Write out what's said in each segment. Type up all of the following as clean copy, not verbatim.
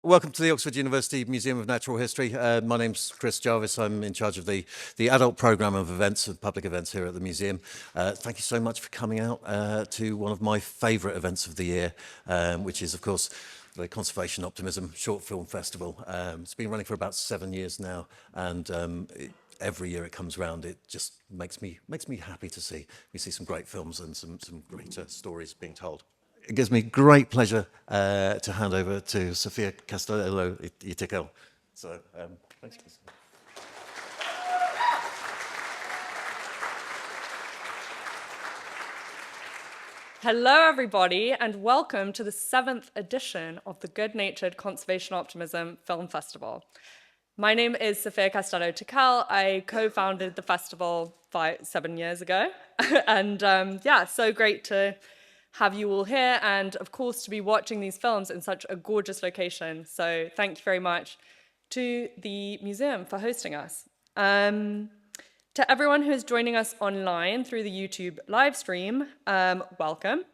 Welcome to the Oxford University Museum of Natural History. My name's Chris Jarvis. I'm in charge of the adult programme of events and public events here at the museum. Thank you so much for coming out to one of my favourite events of the year, which is, of course, the Conservation Optimism Short Film Festival. It's been running for about 7 years now, and every year it comes round, it just makes me happy to see. We see some great films and some great stories being told. It gives me great pleasure to hand over to Sofia Castello-Ytikel. So, thanks. Hello, everybody, and welcome to the 7th edition of the Good-Natured Conservation Optimism Film Festival. My name is Sofia Castello-Ytikel. I co-founded the festival 7 years ago, and yeah, so great to have you all here, and of course to be watching these films in such a gorgeous location. So thank you very much to the museum for hosting us. To everyone who is joining us online through the YouTube live stream, welcome.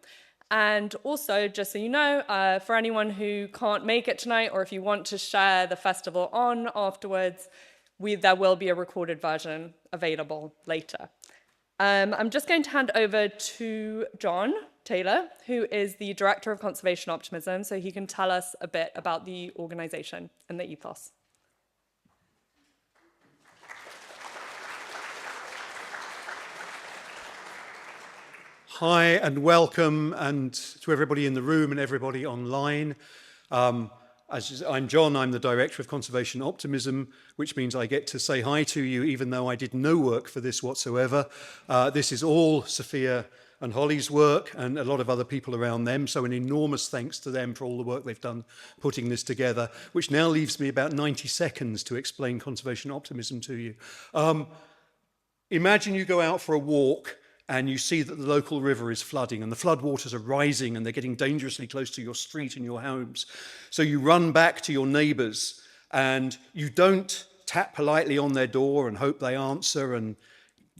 And also, just so you know, for anyone who can't make it tonight, or if you want to share the festival on afterwards, there will be a recorded version available later. I'm just going to hand over to John Taylor, who is the Director of Conservation Optimism, so he can tell us a bit about the organisation and the ethos. Hi and welcome, and to everybody in the room and everybody online. I'm John, I'm the Director of Conservation Optimism, which means I get to say hi to you even though I did no work for this whatsoever. This is all Sophia and Holly's work and a lot of other people around them, so an enormous thanks to them for all the work they've done putting this together, which now leaves me about 90 seconds to explain conservation optimism to you. Imagine you go out for a walk and you see that the local river is flooding and the floodwaters are rising and they're getting dangerously close to your street and your homes. So you run back to your neighbours and you don't tap politely on their door and hope they answer and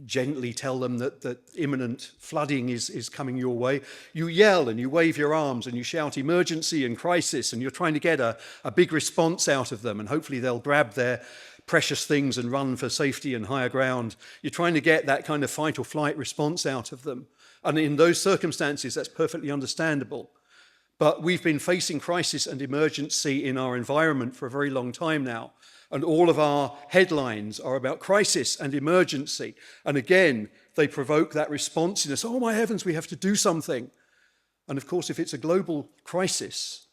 gently tell them that imminent flooding is coming your way. You yell and you wave your arms and you shout emergency and crisis, and you're trying to get a big response out of them, and hopefully they'll grab their precious things and run for safety and higher ground. You're trying to get that kind of fight or flight response out of them. And in those circumstances, that's perfectly understandable. But we've been facing crisis and emergency in our environment for a very long time now. And all of our headlines are about crisis and emergency. And again, they provoke that responsiveness. Oh, my heavens, we have to do something. And of course, if it's a global crisis,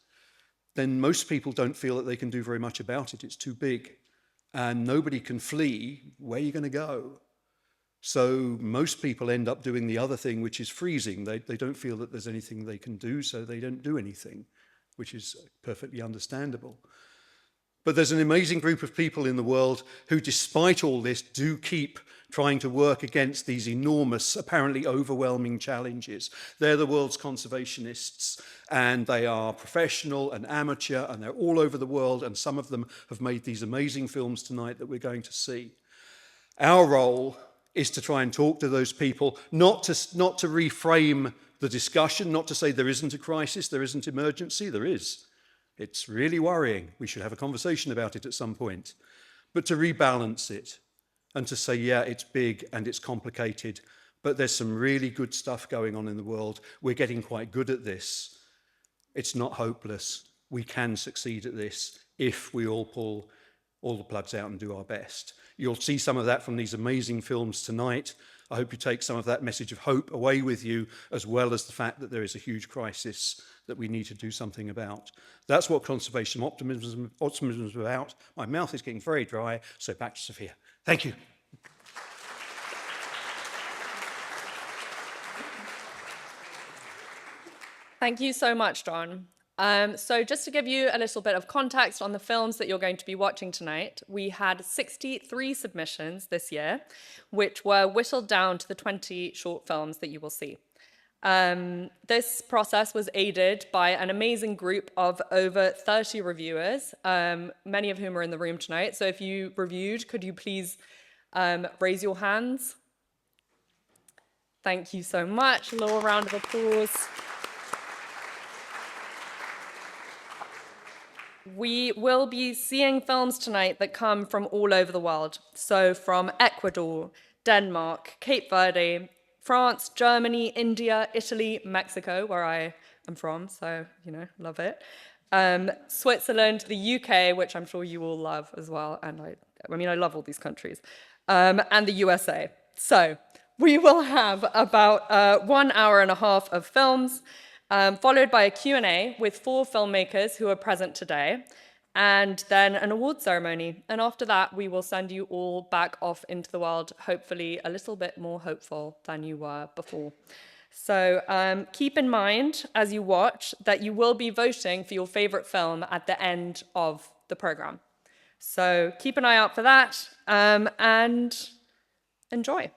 then most people don't feel that they can do very much about it. It's too big. And nobody can flee. Where are you going to go? So most people end up doing the other thing, which is freezing. They don't feel that there's anything they can do, so they don't do anything, which is perfectly understandable. But there's an amazing group of people in the world who, despite all this, do keep trying to work against these enormous, apparently overwhelming challenges. They're the world's conservationists, and they are professional and amateur, and they're all over the world, and some of them have made these amazing films tonight that we're going to see. Our role is to try and talk to those people, not to reframe the discussion, not to say there isn't a crisis, there isn't emergency, there is. It's really worrying. We should have a conversation about it at some point. But to rebalance it and to say, yeah, it's big and it's complicated, but there's some really good stuff going on in the world. We're getting quite good at this. It's not hopeless. We can succeed at this if we all pull all the plugs out and do our best. You'll see some of that from these amazing films tonight. I hope you take some of that message of hope away with you, as well as the fact that there is a huge crisis that we need to do something about. That's what conservation optimism is about. My mouth is getting very dry, so back to Sophia. Thank you. Thank you so much, John. So just to give you a little bit of context on the films that you're going to be watching tonight, we had 63 submissions this year, which were whittled down to the 20 short films that you will see. This process was aided by an amazing group of over 30 reviewers, many of whom are in the room tonight. So if you reviewed, could you please raise your hands? Thank you so much. A little round of applause. We will be seeing films tonight that come from all over the world. So from Ecuador, Denmark, Cape Verde, France, Germany, India, Italy, Mexico, where I am from, so, love it. Switzerland, the UK, which I'm sure you all love as well, and I love all these countries, and the USA. So we will have about 1 hour and a half of films, followed by a Q&A with 4 filmmakers who are present today, and then an award ceremony. And after that, we will send you all back off into the world, hopefully a little bit more hopeful than you were before. So keep in mind, as you watch, that you will be voting for your favorite film at the end of the program. So keep an eye out for that, and enjoy.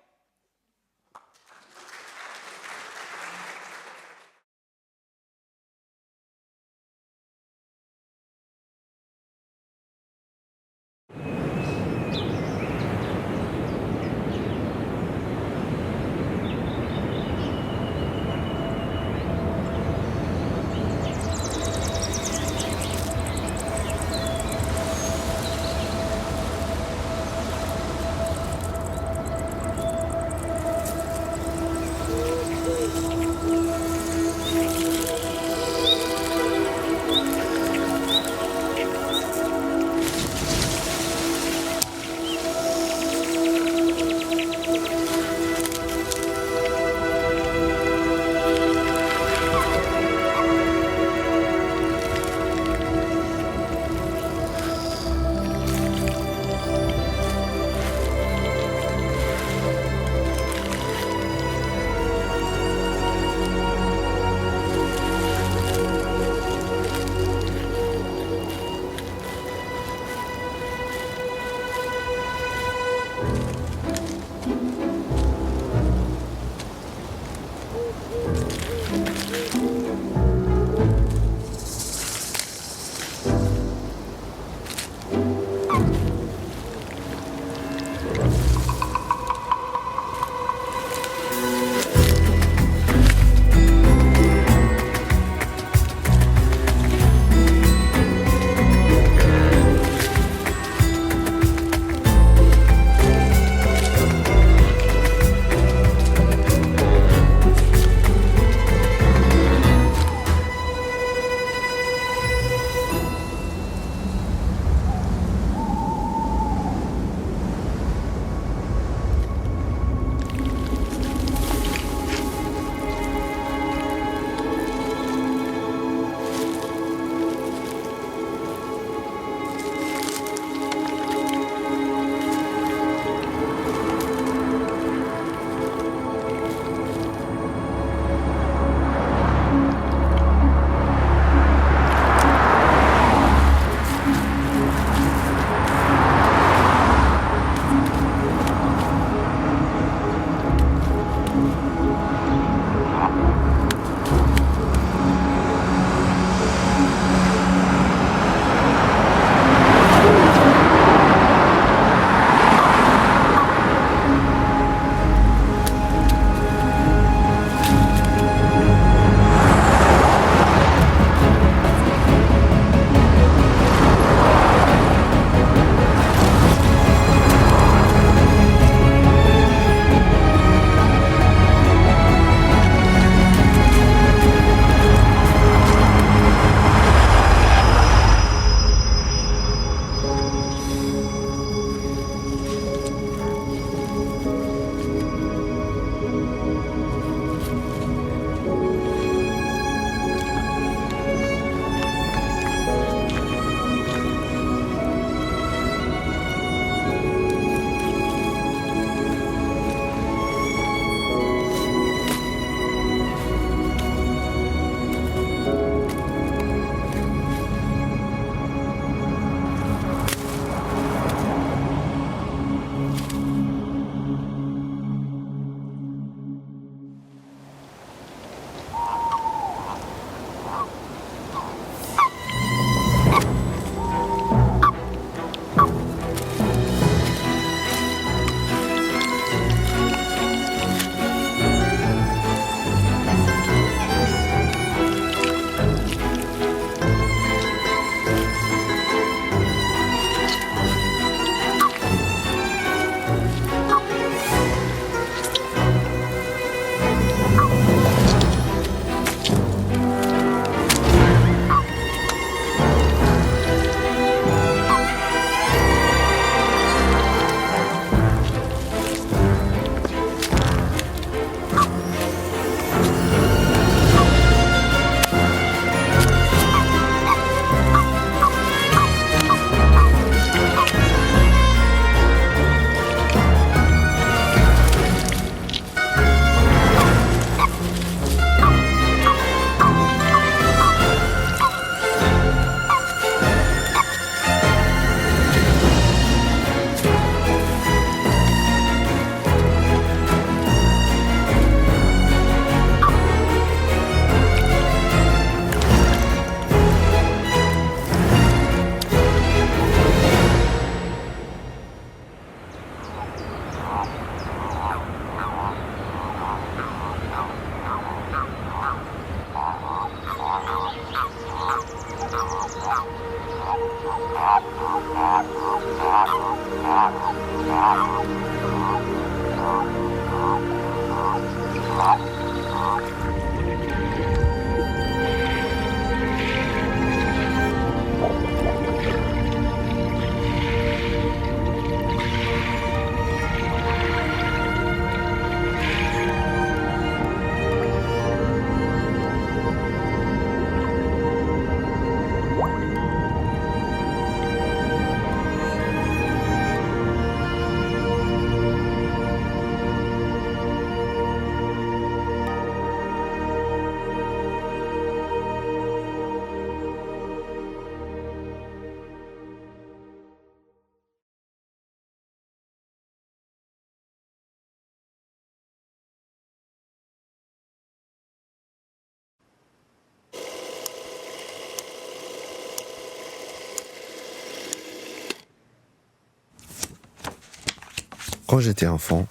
Quand j'étais enfant,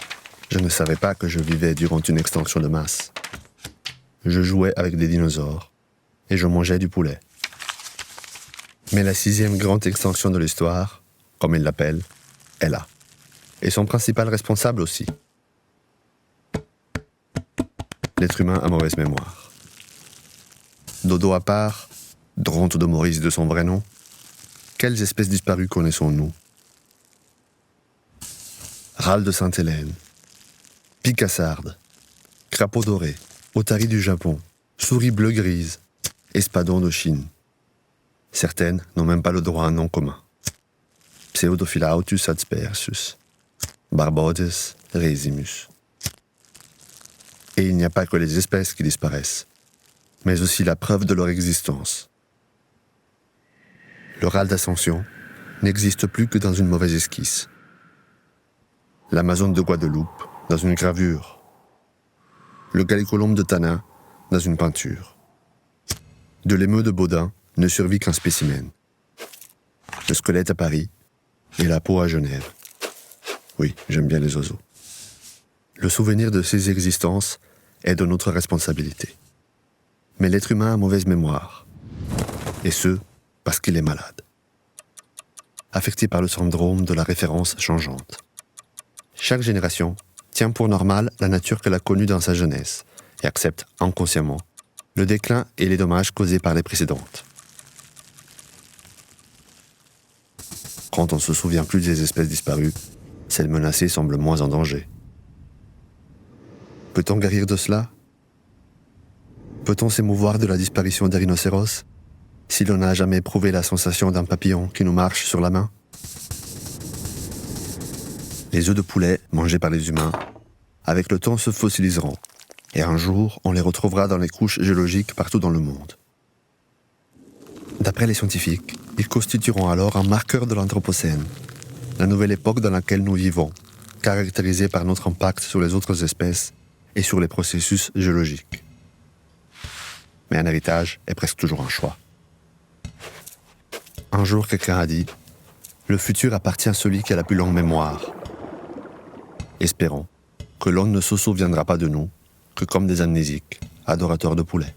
je ne savais pas que je vivais durant une extinction de masse. Je jouais avec des dinosaures et je mangeais du poulet. Mais la 6e grande extinction de l'histoire, comme ils l'appellent, est là. Et son principal responsable aussi. L'être humain a mauvaise mémoire. Dodo à part, Dronte de Maurice de son vrai nom, quelles espèces disparues connaissons-nous? Râle de Sainte-Hélène, picassarde, crapaud doré, otarie du Japon, souris bleu-grise, espadon de Chine. Certaines n'ont même pas le droit à un nom commun. Pseudophyllautus adspersus, Barbodes resimus. Et il n'y a pas que les espèces qui disparaissent, mais aussi la preuve de leur existence. Le râle d'Ascension n'existe plus que dans une mauvaise esquisse. L'Amazone de Guadeloupe dans une gravure. Le Gallicolombe de Tana dans une peinture. De l'émeu de Baudin ne survit qu'un spécimen. Le squelette à Paris et la peau à Genève. Oui, j'aime bien les oiseaux. Le souvenir de ces existences est de notre responsabilité. Mais l'être humain a mauvaise mémoire. Et ce, parce qu'il est malade. Affecté par le syndrome de la référence changeante. Chaque génération tient pour normal la nature qu'elle a connue dans sa jeunesse et accepte inconsciemment le déclin et les dommages causés par les précédentes. Quand on se souvient plus des espèces disparues, celles menacées semblent moins en danger. Peut-on guérir de cela? Peut-on s'émouvoir de la disparition des rhinocéros si l'on n'a jamais éprouvé la sensation d'un papillon qui nous marche sur la main? Les œufs de poulet mangés par les humains, avec le temps se fossiliseront, et un jour on les retrouvera dans les couches géologiques partout dans le monde. D'après les scientifiques, ils constitueront alors un marqueur de l'Anthropocène, la nouvelle époque dans laquelle nous vivons, caractérisée par notre impact sur les autres espèces et sur les processus géologiques. Mais un héritage est presque toujours un choix. Un jour, quelqu'un a dit « Le futur appartient à celui qui a la plus longue mémoire ». Espérons que l'on ne se souviendra pas de nous que comme des amnésiques, adorateurs de poulet.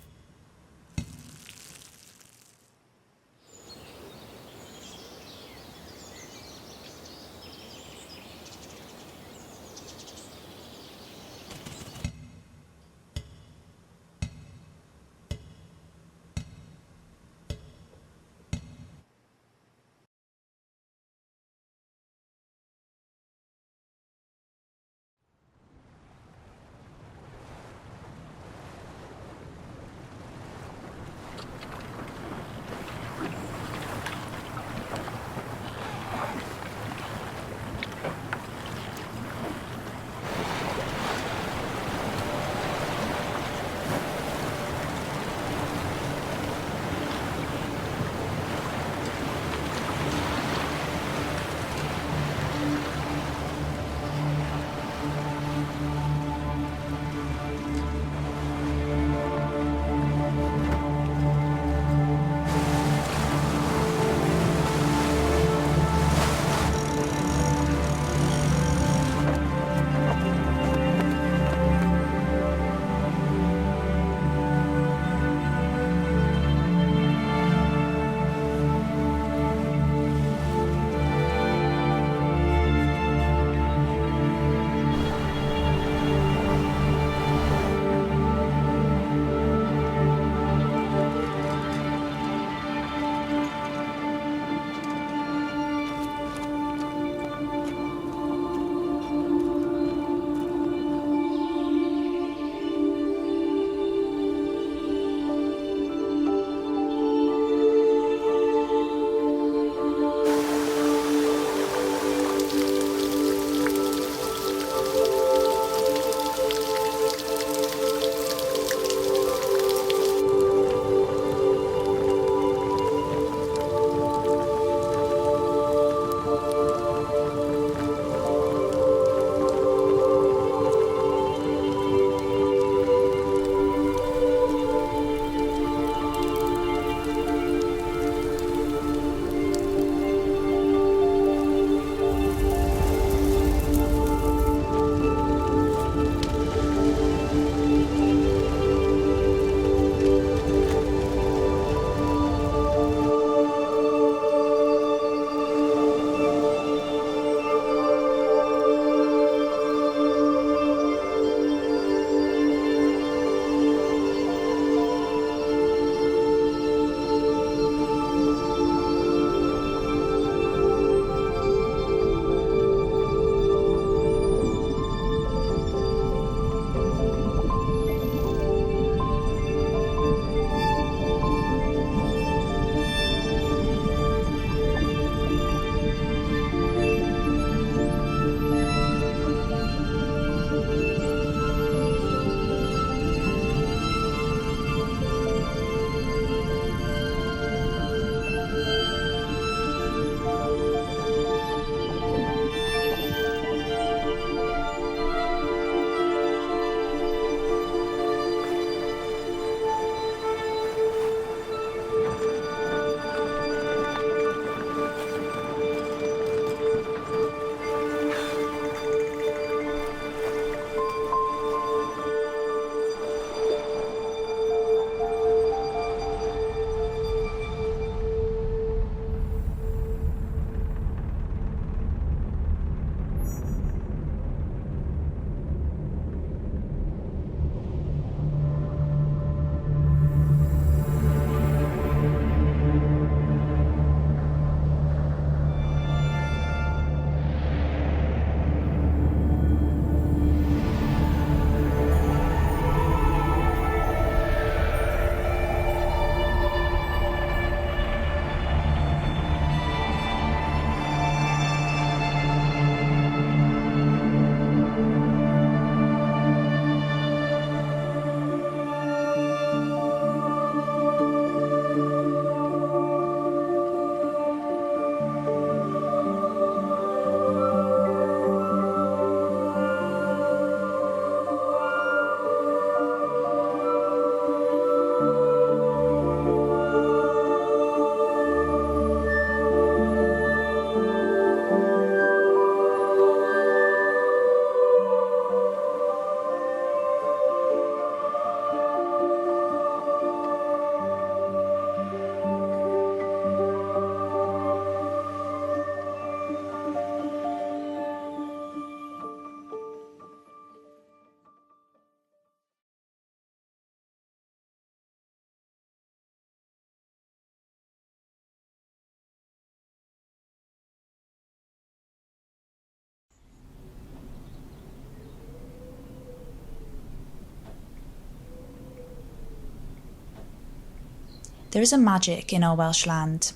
There is a magic in our Welsh land.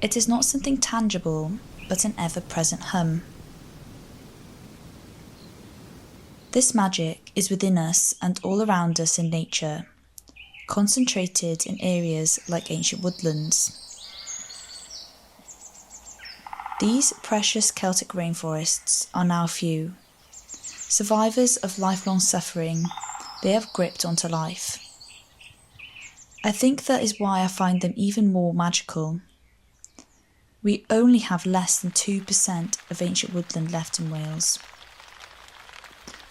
It is not something tangible, but an ever-present hum. This magic is within us and all around us in nature, concentrated in areas like ancient woodlands. These precious Celtic rainforests are now few. Survivors of lifelong suffering, they have gripped onto life. I think that is why I find them even more magical. We only have less than 2% of ancient woodland left in Wales.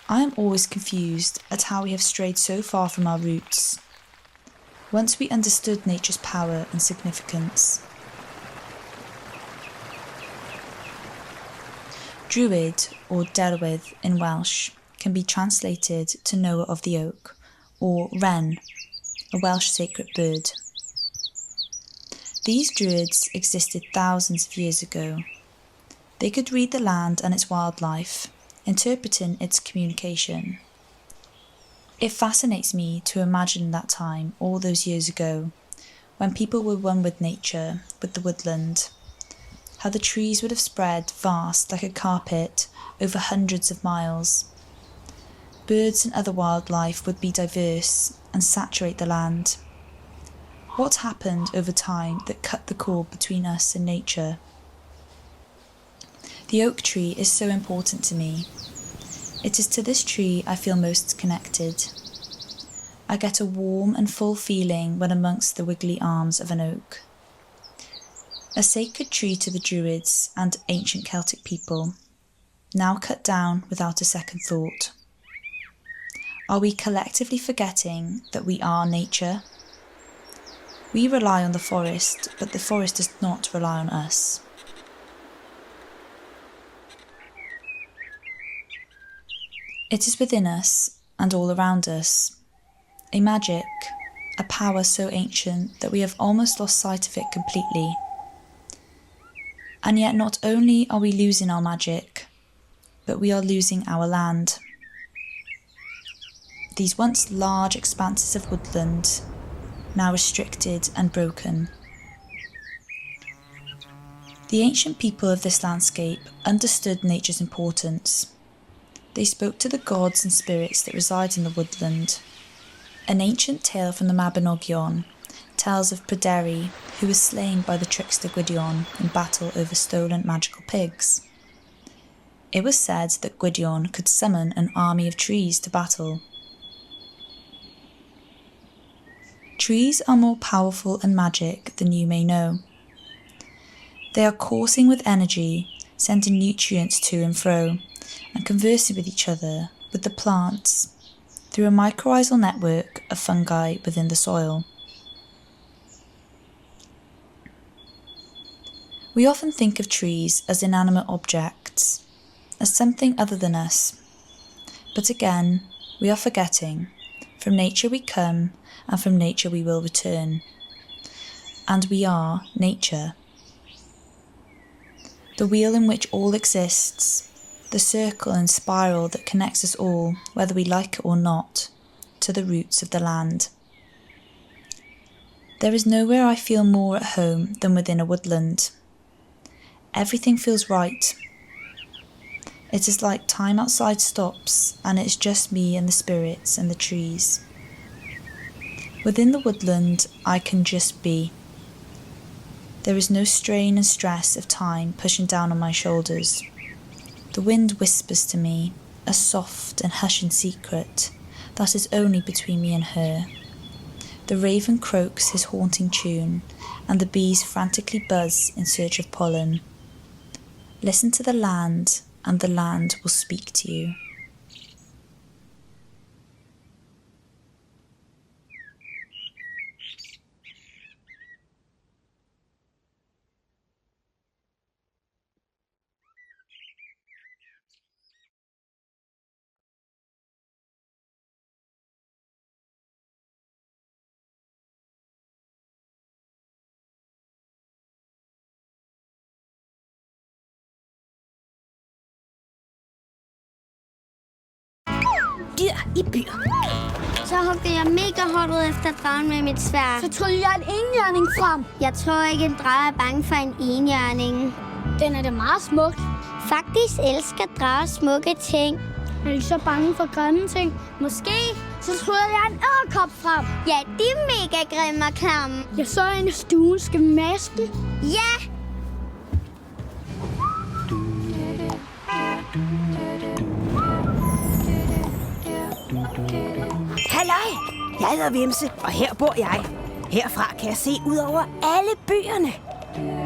I am always confused at how we have strayed so far from our roots. Once we understood nature's power and significance. Druid, or Derwydd in Welsh, can be translated to knower of the oak, or wren, a Welsh sacred bird. These druids existed thousands of years ago. They could read the land and its wildlife, interpreting its communication. It fascinates me to imagine that time all those years ago, when people were one with nature, with the woodland, how the trees would have spread vast like a carpet over hundreds of miles. Birds and other wildlife would be diverse and saturate the land. What happened over time that cut the cord between us and nature? The oak tree is so important to me. It is to this tree I feel most connected. I get a warm and full feeling when amongst the wiggly arms of an oak. A sacred tree to the Druids and ancient Celtic people, now cut down without a second thought. Are we collectively forgetting that we are nature? We rely on the forest, but the forest does not rely on us. It is within us and all around us, a magic, a power so ancient that we have almost lost sight of it completely. And yet not only are we losing our magic, but we are losing our land. These once large expanses of woodland, now restricted and broken. The ancient people of this landscape understood nature's importance. They spoke to the gods and spirits that reside in the woodland. An ancient tale from the Mabinogion tells of Pryderi, who was slain by the trickster Gwydion in battle over stolen magical pigs. It was said that Gwydion could summon an army of trees to battle. Trees are more powerful and magic than you may know. They are coursing with energy, sending nutrients to and fro, and conversing with each other, with the plants, through a mycorrhizal network of fungi within the soil. We often think of trees as inanimate objects, as something other than us. But again, we are forgetting, from nature we come, and from nature we will return. And we are nature. The wheel in which all exists, the circle and spiral that connects us all, whether we like it or not, to the roots of the land. There is nowhere I feel more at home than within a woodland. Everything feels right. It is like time outside stops, and it is just me and the spirits and the trees. Within the woodland, I can just be. There is no strain and stress of time pushing down on my shoulders. The wind whispers to me, a soft and hushing secret that is only between me and her. The raven croaks his haunting tune, and the bees frantically buzz in search of pollen. Listen to the land, and the land will speak to you. Dia, ibu. Så hugger jeg mega hårdt ud efter dragen med mit sværd. Så tryller jeg en enhjørning frem. Jeg tror ikke, en drage er bange for en enhjørning. Den er da meget smukt. Faktisk elsker drager smukke ting. Er de så bange for grimme ting? Måske. Så tryller jeg en edderkop frem. Ja, de er mega grimme og klamme. Jeg så en i stuen. Skal vi maske den? Ja! Halløj! Jeg hedder Vimse, og her bor jeg. Herfra kan jeg se ud over alle byerne.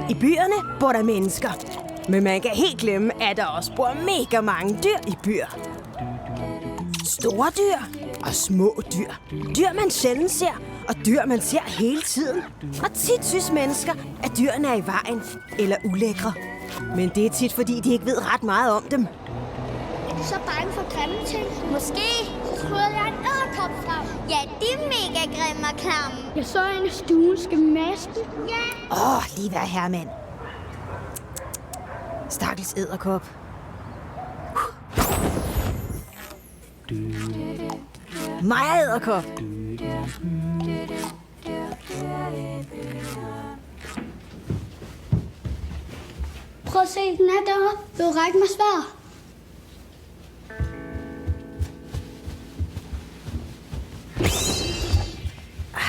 I byerne bor der mennesker. Men man kan helt glemme, at der også bor mega mange dyr i byer. Store dyr og små dyr. Dyr, man sjældent ser, og dyr, man ser hele tiden. Og tit synes mennesker, at dyrene er i vejen eller ulækre. Men det er tit, fordi de ikke ved ret meget om dem. Er de så bange for grimme ting? Måske. Så tryller jeg en edderkop frem. Ja, de er mega grimme og klamme. Jeg så en i stuen. Skal vi maske den? Ja! Lige vær her, mand. Stakkels edderkop. Mig edderkop. Prøv at se, den er deroppe. Vil du række mig sværd?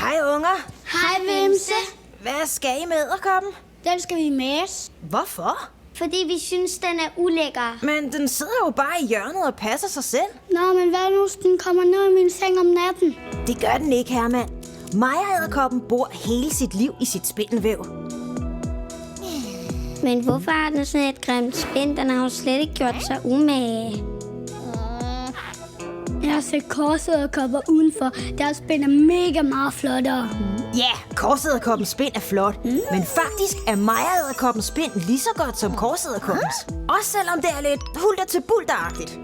Hej, unger. Hej, Vimse. Hvad skal I med edderkoppen? Den skal vi maske. Hvorfor? Fordi vi synes, den er ulækker. Men den sidder jo bare i hjørnet og passer sig selv. Nå, men hvad nu, hvis den kommer ned i min seng om natten? Det gør den ikke, Herman. Maja-edderkoppen bor hele sit liv i sit spindelvæv. Men hvorfor har den sådan et grimt spind? Den har jo slet ikke gjort sig umage. Jeg har set korsedderkopper udenfor. Deres spind er mega meget flottere. Ja, korsedderkoppens spind er flot. Men faktisk er Maja-edderkoppens spind lige så godt som korsedderkoppens. Også selvom det er lidt hulter til bulteragtigt.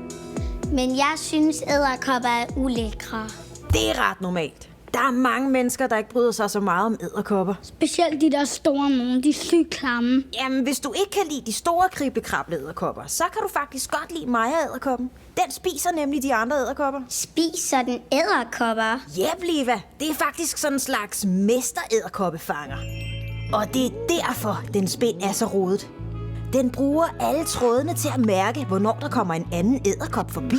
Men jeg synes, edderkopper er ulækre. Det er ret normalt. Der er mange mennesker, der ikke bryder sig så meget om edderkopper. Specielt de der store nogen, de er sygt klamme. Jamen, hvis du ikke kan lide de store kriblekrable-edderkopper, så kan du faktisk godt lide Maja-edderkoppen. Den spiser nemlig de andre edderkopper. Spiser den edderkopper? Jep, Liva. Det er faktisk sådan en slags mester-edderkoppefanger. Og det er derfor, den spind er så rodet. Den bruger alle trådene til at mærke, hvornår der kommer en anden edderkop forbi.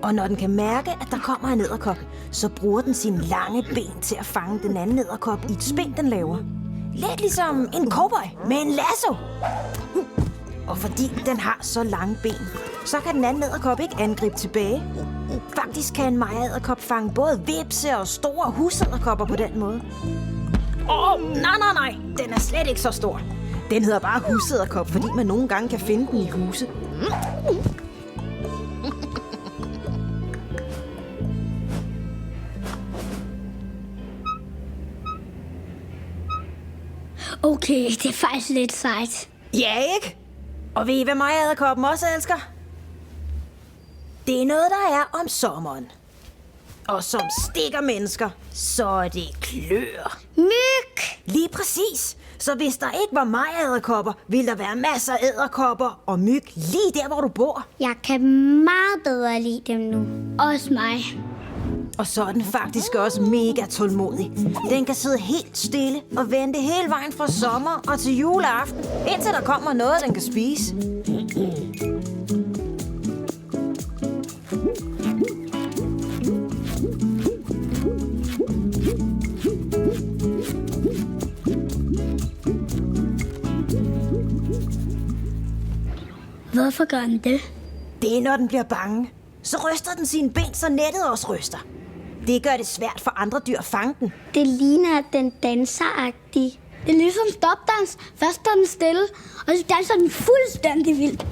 Og når den kan mærke, at der kommer en edderkop, så bruger den sine lange ben til at fange den anden edderkop i et spind, den laver. Lidt ligesom en cowboy med en lasso. Og fordi den har så lange ben, så kan den anden edderkop ikke angribe tilbage. Faktisk kan en Maja-edderkop fange både vipse og store husedderkopper på den måde. Nej. Den er slet ikke så stor. Den hedder bare husedderkop, fordi man nogle gange kan finde den i huse. Okay, det er faktisk lidt sejt. Ja, ikke? Og ved I, hvad Maja-edderkoppen også elsker? Det er noget, der er om sommeren. Og som stikker mennesker, så er det klør. Myg! Lige præcis. Så hvis der ikke var Maja-edderkopper, ville der være masser af edderkopper og myg lige der, hvor du bor. Jeg kan meget bedre lide dem nu. Også mig. Og så er den faktisk også mega tålmodig. Den kan sidde helt stille og vente hele vejen fra sommer og til juleaften, indtil der kommer noget, den kan spise. Hvorfor gør den det? Det er, når den bliver bange. Så ryster den sine ben, så nettet også ryster. Det gør det svært for andre dyr at fange den. Det ligner, at den danser-agtig. Det er ligesom stopdans. Først står den stille, og så danser den fuldstændig vildt.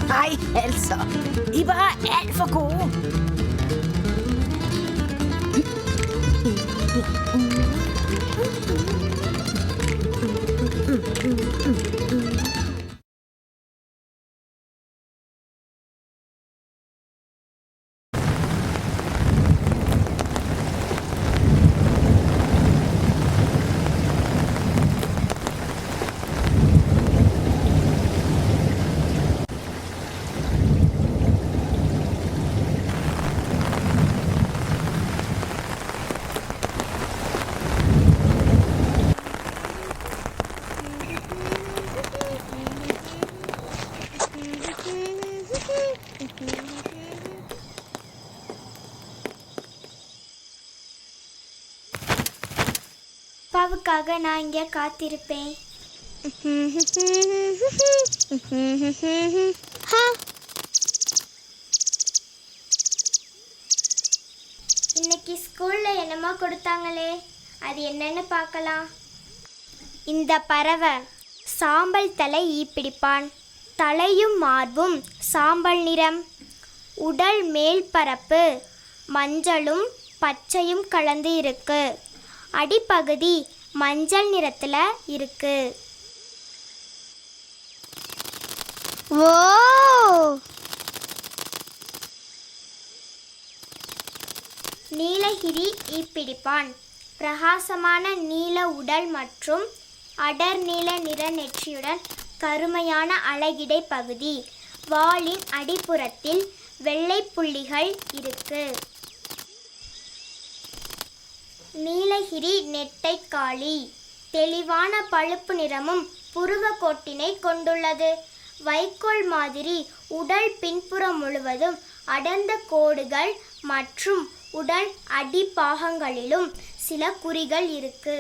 Nej, altså. I er bare alt for gode. அப்பாவுக்காக நான் இங்கே காத்திருப்பேன். இன்னைக்கு ஸ்கூல்ல என்னமோ கொடுத்தாங்களே, அது என்னன்னு பார்க்கலாம். இந்த பறவை சாம்பல் தலை ஈப்பிடிப்பான். தலையும் மார்பும் சாம்பல் நிறம். உடல் மேல் பரப்பு மஞ்சளும் பச்சையும் கலந்து இருக்கு. அடிப்பகுதி மஞ்சள் நிறத்துல இருக்கு. ஓ, நீலகிரி ஈப்பிடிப்பான். பிரகாசமான நீல உடல் மற்றும் அடர் நீல நிற நெற்றியுடன் கருமையான அலகிடை பகுதி. வாலின் அடிப்புறத்தில் வெள்ளை புள்ளிகள் இருக்கு. நீலகிரி நெட்டைக்காளி தெளிவான பழுப்பு நிறமும் புருவ கோட்டினை கொண்டுள்ளது. வைக்கோல் மாதிரி உடல் பின்புறம் முழுவதும் அடர்ந்த கோடுகள் மற்றும் உடல் அடிப்பாகங்களிலும் சில குறிகள் இருக்கு.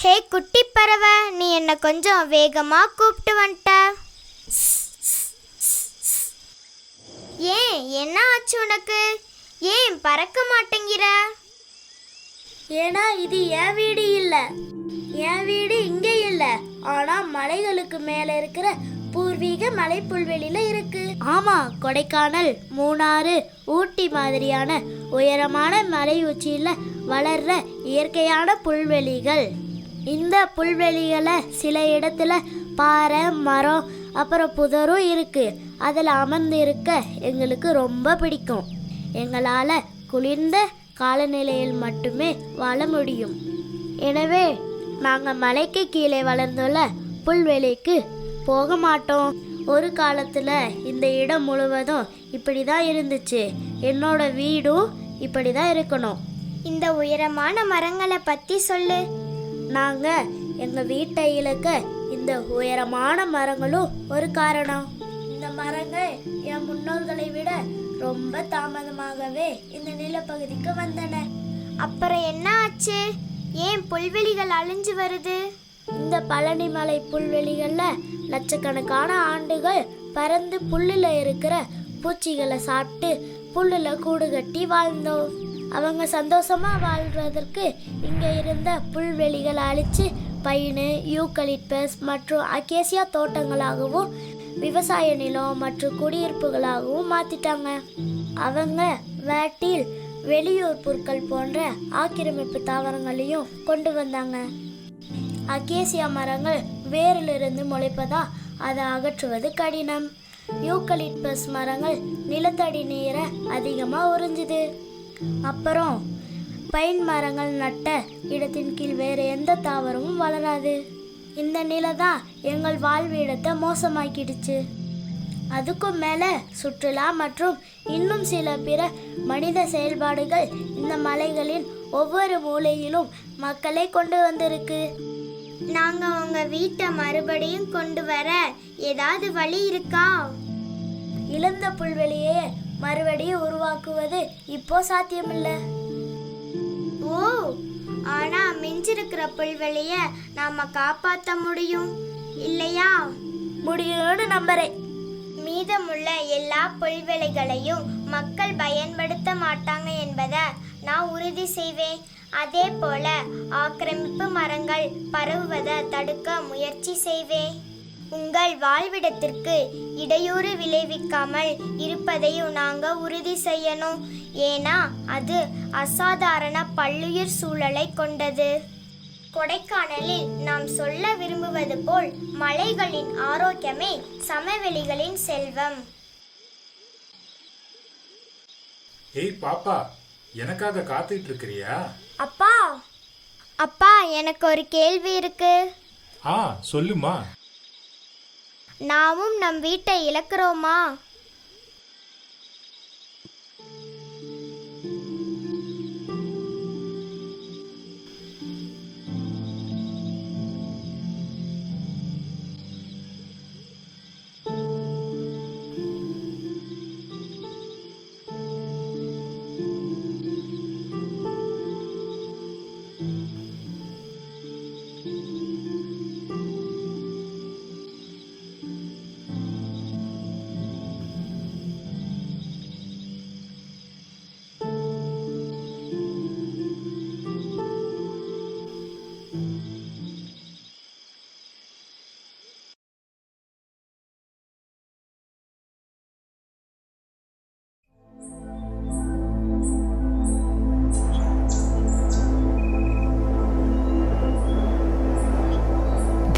ஹே குட்டி பறவை, நீ என்ன கொஞ்சம் வேகமா கூப்பிட்டு வந்துட்ட. ஏன், என்ன ஆச்சு உனக்கு? ஏன் பறக்க மாட்டேங்கிற? ஏன்னா இது என் வீடு இல்ல. என் வீடு இங்க இல்ல, ஆனா மலைகளுக்கு மேல இருக்கிற பூர்வீக மலை புல்வெளியில இருக்கு. ஆமா, கொடைக்கானல், மூணாறு, ஊட்டி மாதிரியான உயரமான மலை உச்சியில வளர்ற இயற்கையான புல்வெளிகள். இந்த புல்வெளிகளை சில இடத்துல பாறை, மரம், அப்புறம் புதரும் இருக்கு. அதில் அமர்ந்து இருக்க எங்களுக்கு ரொம்ப பிடிக்கும். எங்களால் குளிர்ந்த காலநிலையில் மட்டுமே வாழ முடியும். எனவே நாங்கள் மலைக்கு கீழே வளர்ந்துள்ள புல்வெளிக்கு போக மாட்டோம். ஒரு காலத்தில் இந்த இடம் முழுவதும் இப்படி தான் இருந்துச்சு. என்னோட வீடும் இப்படி தான் இருக்கணும். இந்த உயரமான மரங்களை பற்றி சொல்லு. நாங்கள் எங்கள் வீட்டை இழுக்க இந்த உயரமான மரங்களும் ஒரு காரணம். இந்த மரங்கள் என் முன்னோர்களை விட ரொம்ப தாமதமாகவே இந்த நிலப்பகுதிக்கு வந்தன. அப்புறம் என்ன ஆச்சு? ஏன் புல்வெளிகள் அழிஞ்சு வருது? இந்த பழனிமலை புல்வெளிகளில் லட்சக்கணக்கான ஆண்டுகள் பறந்து புல்லில் இருக்கிற பூச்சிகளை சாப்பிட்டு புல்லில் கூடு கட்டி வாழ்ந்தோம். அவங்க சந்தோஷமா வாழ்வதற்கு இங்கே இருந்த புல்வெளிகளை அழிச்சு பைனு, யூக்கலிப்டஸ் மற்றும் அகேசியா தோட்டங்களாகவும் விவசாய நிலம் மற்றும் குடியிருப்புகளாகவும் மாற்றிட்டாங்க. அவங்க வேட்டில் வெளியூர் புற்கள் போன்ற ஆக்கிரமிப்பு தாவரங்களையும் கொண்டு வந்தாங்க. அகேசியா மரங்கள் வேரிலிருந்து முளைப்பதா அதை அகற்றுவது கடினம். யூக்கலிப்டஸ் மரங்கள் நிலத்தடி நீரை அதிகமாக உறிஞ்சுது. அப்புறம் பைன் மரங்கள் நட்ட இடத்தின் கீழ் வேறு எந்த தாவரமும் வளராது. இந்த நிலை தான் எங்கள் வாழ்விடத்தை மோசமாக்கிடுச்சு. அதுக்கும் மேலே சுற்றுலா மற்றும் இன்னும் சில பிற மனித செயல்பாடுகள் இந்த மலைகளின் ஒவ்வொரு மூலையிலும் மக்களை கொண்டு வந்திருக்கு. நாங்கள் உங்கள் வீட்டை மறுபடியும் கொண்டு வர ஏதாவது வழி இருக்கா? இழந்த புல்வெளியை மறுபடியும் உருவாக்குவது இப்போ சாத்தியமில்லை. ஓ, ஆனா மிஞ்சிருக்கிற புல்வெளிய நாம காப்பாற்ற முடியும் இல்லையா? முடியும்னு நம்புறேன். மீதமுள்ள எல்லா புல்வெளிகளையும் மக்கள் பயன்படுத்த மாட்டாங்க என்பதை நான் உறுதி செய்வேன். அதே போல ஆக்கிரமிப்பு மரங்கள் பரவுவதை தடுக்க முயற்சி செய்வேன். உங்கள் வாழ்விடத்திற்கு இடையூறு விளைவிக்காமல் இருப்பதையும் நாங்கள் உறுதி செய்யணும். ஏன்னா அது அசாதாரண பல்லுயிர் சூழலை கொண்டது. கொடைக்கானலில் நாம் சொல்ல விரும்புவது போல் மலைகளின் ஆரோக்கியமே சமவெளிகளின் செல்வம். ஏய் பாப்பா, எனக்காக காத்துட்டு இருக்கிறியா? அப்பா, அப்பா, எனக்கு ஒரு கேள்வி இருக்கு. சொல்லுமா. நாமும் நம் வீட்டை இழக்கிறோமா?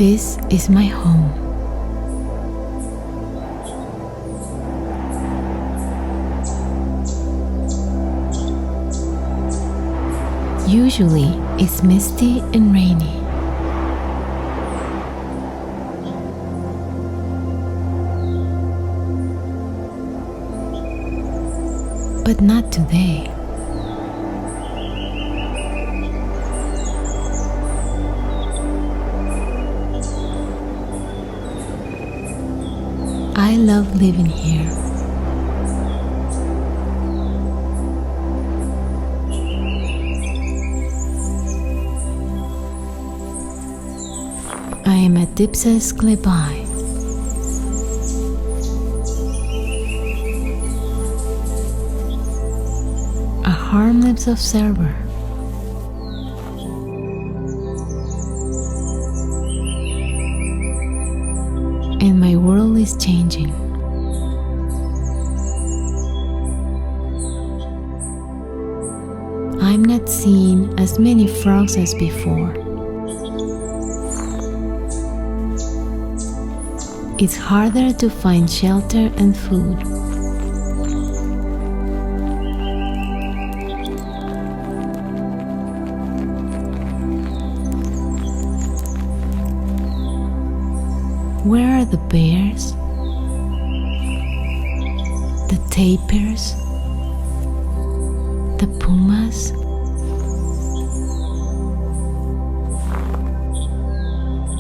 This is my home. Usually, it's misty and rainy. But not today. I love living here. I am at Dipsas Speaks. A harmless observer. And my world is changing. I'm not seeing as many frogs as before. It's harder to find shelter and food. Where are the bears? The tapirs? The pumas?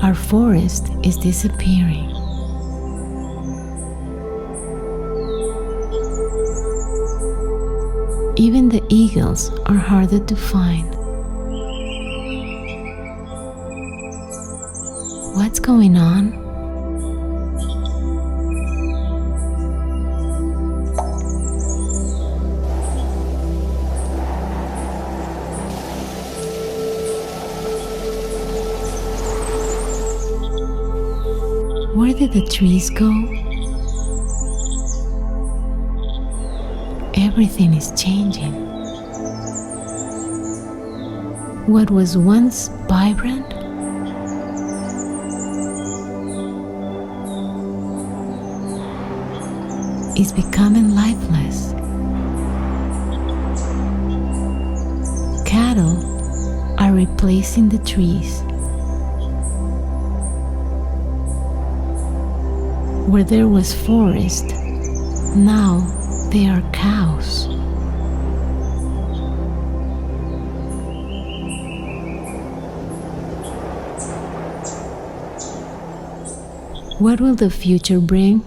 Our forest is disappearing. Even the eagles are harder to find. What's going on? Where did the trees go? Everything is changing. What was once vibrant is becoming lifeless. Cattle are replacing the trees. Where there was forest, now there are cows. What will the future bring?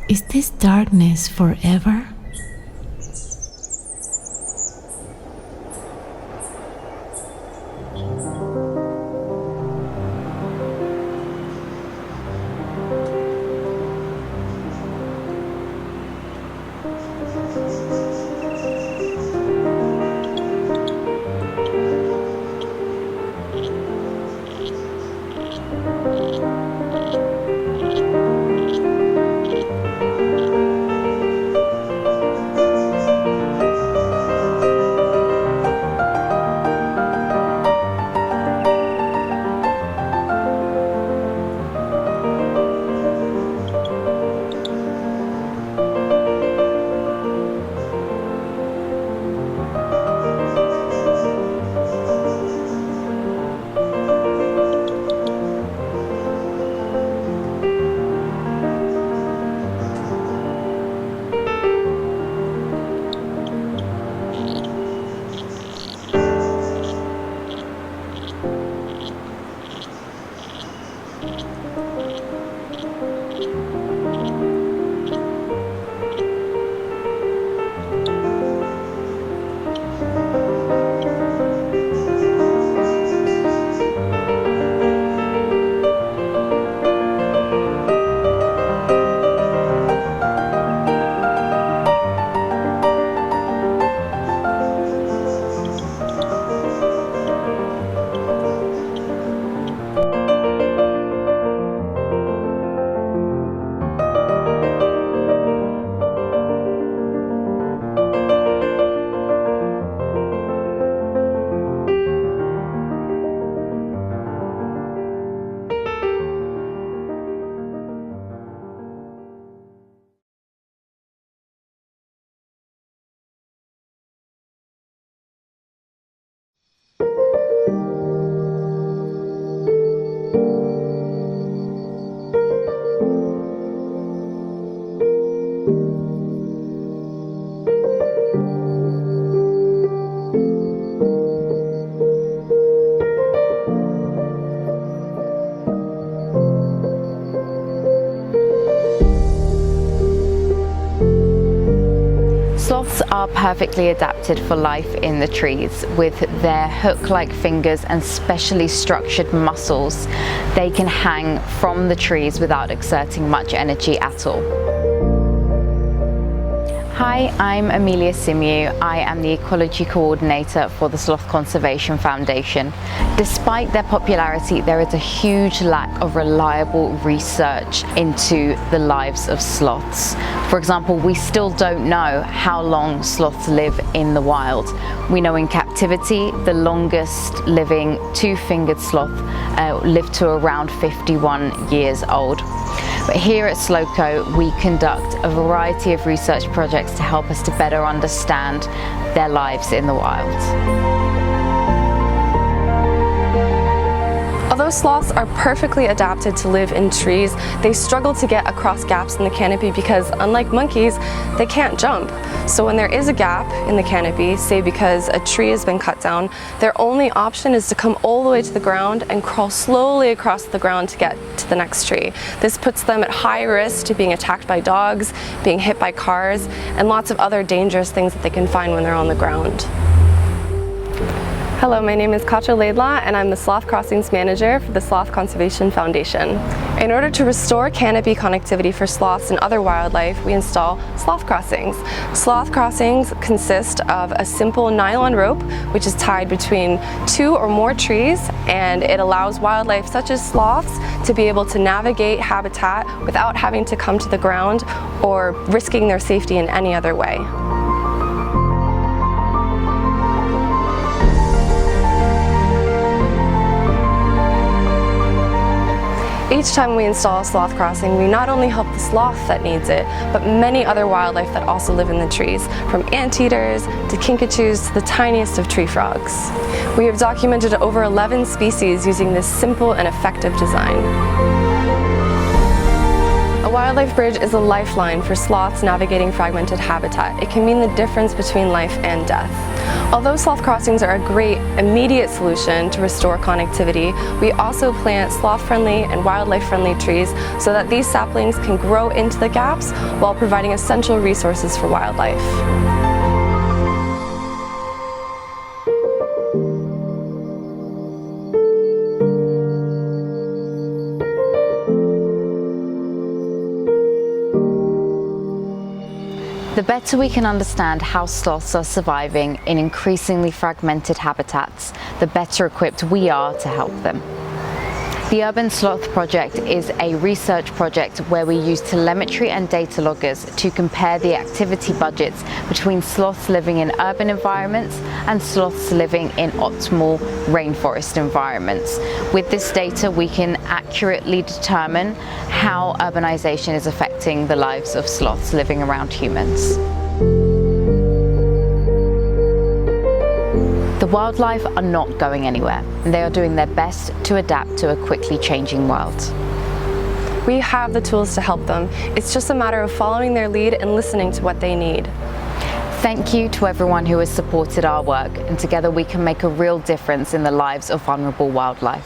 Is this darkness forever? perfectly adapted for life in the trees. With their hook-like fingers and specially structured muscles, they can hang from the trees without exerting much energy at all. Hi, I'm Amelia Simiu. I am the Ecology Coordinator for the Sloth Conservation Foundation. Despite their popularity, there is a huge lack of reliable research into the lives of sloths. For example, we still don't know how long sloths live in the wild. We know in captivity, the longest living two-fingered sloth lived to around 51 years old. But here at SLOCO, we conduct a variety of research projects to help us to better understand their lives in the wild. Although sloths are perfectly adapted to live in trees, they struggle to get across gaps in the canopy because, unlike monkeys, they can't jump. So when there is a gap in the canopy, say because a tree has been cut down, their only option is to come all the way to the ground and crawl slowly across the ground to get to the next tree. This puts them at high risk to being attacked by dogs, being hit by cars, and lots of other dangerous things that they can find when they're on the ground. Hello, my name is Katja Laidlaw and I'm the Sloth Crossings Manager for the Sloth Conservation Foundation. In order to restore canopy connectivity for sloths and other wildlife, we install sloth crossings. Sloth crossings consist of a simple nylon rope which is tied between 2 or more trees, and it allows wildlife such as sloths to be able to navigate habitat without having to come to the ground or risking their safety in any other way. Each time we install a sloth crossing, we not only help the sloth that needs it, but many other wildlife that also live in the trees, from anteaters to kinkajous to the tiniest of tree frogs. We have documented over 11 species using this simple and effective design. A wildlife bridge is a lifeline for sloths navigating fragmented habitat. It can mean the difference between life and death. Although sloth crossings are a great immediate solution to restore connectivity, we also plant sloth-friendly and wildlife-friendly trees so that these saplings can grow into the gaps while providing essential resources for wildlife. The better we can understand how sloths are surviving in increasingly fragmented habitats, the better equipped we are to help them. The Urban Sloth Project is a research project where we use telemetry and data loggers to compare the activity budgets between sloths living in urban environments and sloths living in optimal rainforest environments. With this data, we can accurately determine how urbanization is affecting the lives of sloths living around humans. The wildlife are not going anywhere, and they are doing their best to adapt to a quickly changing world. We have the tools to help them. It's just a matter of following their lead and listening to what they need. Thank you to everyone who has supported our work, and together we can make a real difference in the lives of vulnerable wildlife.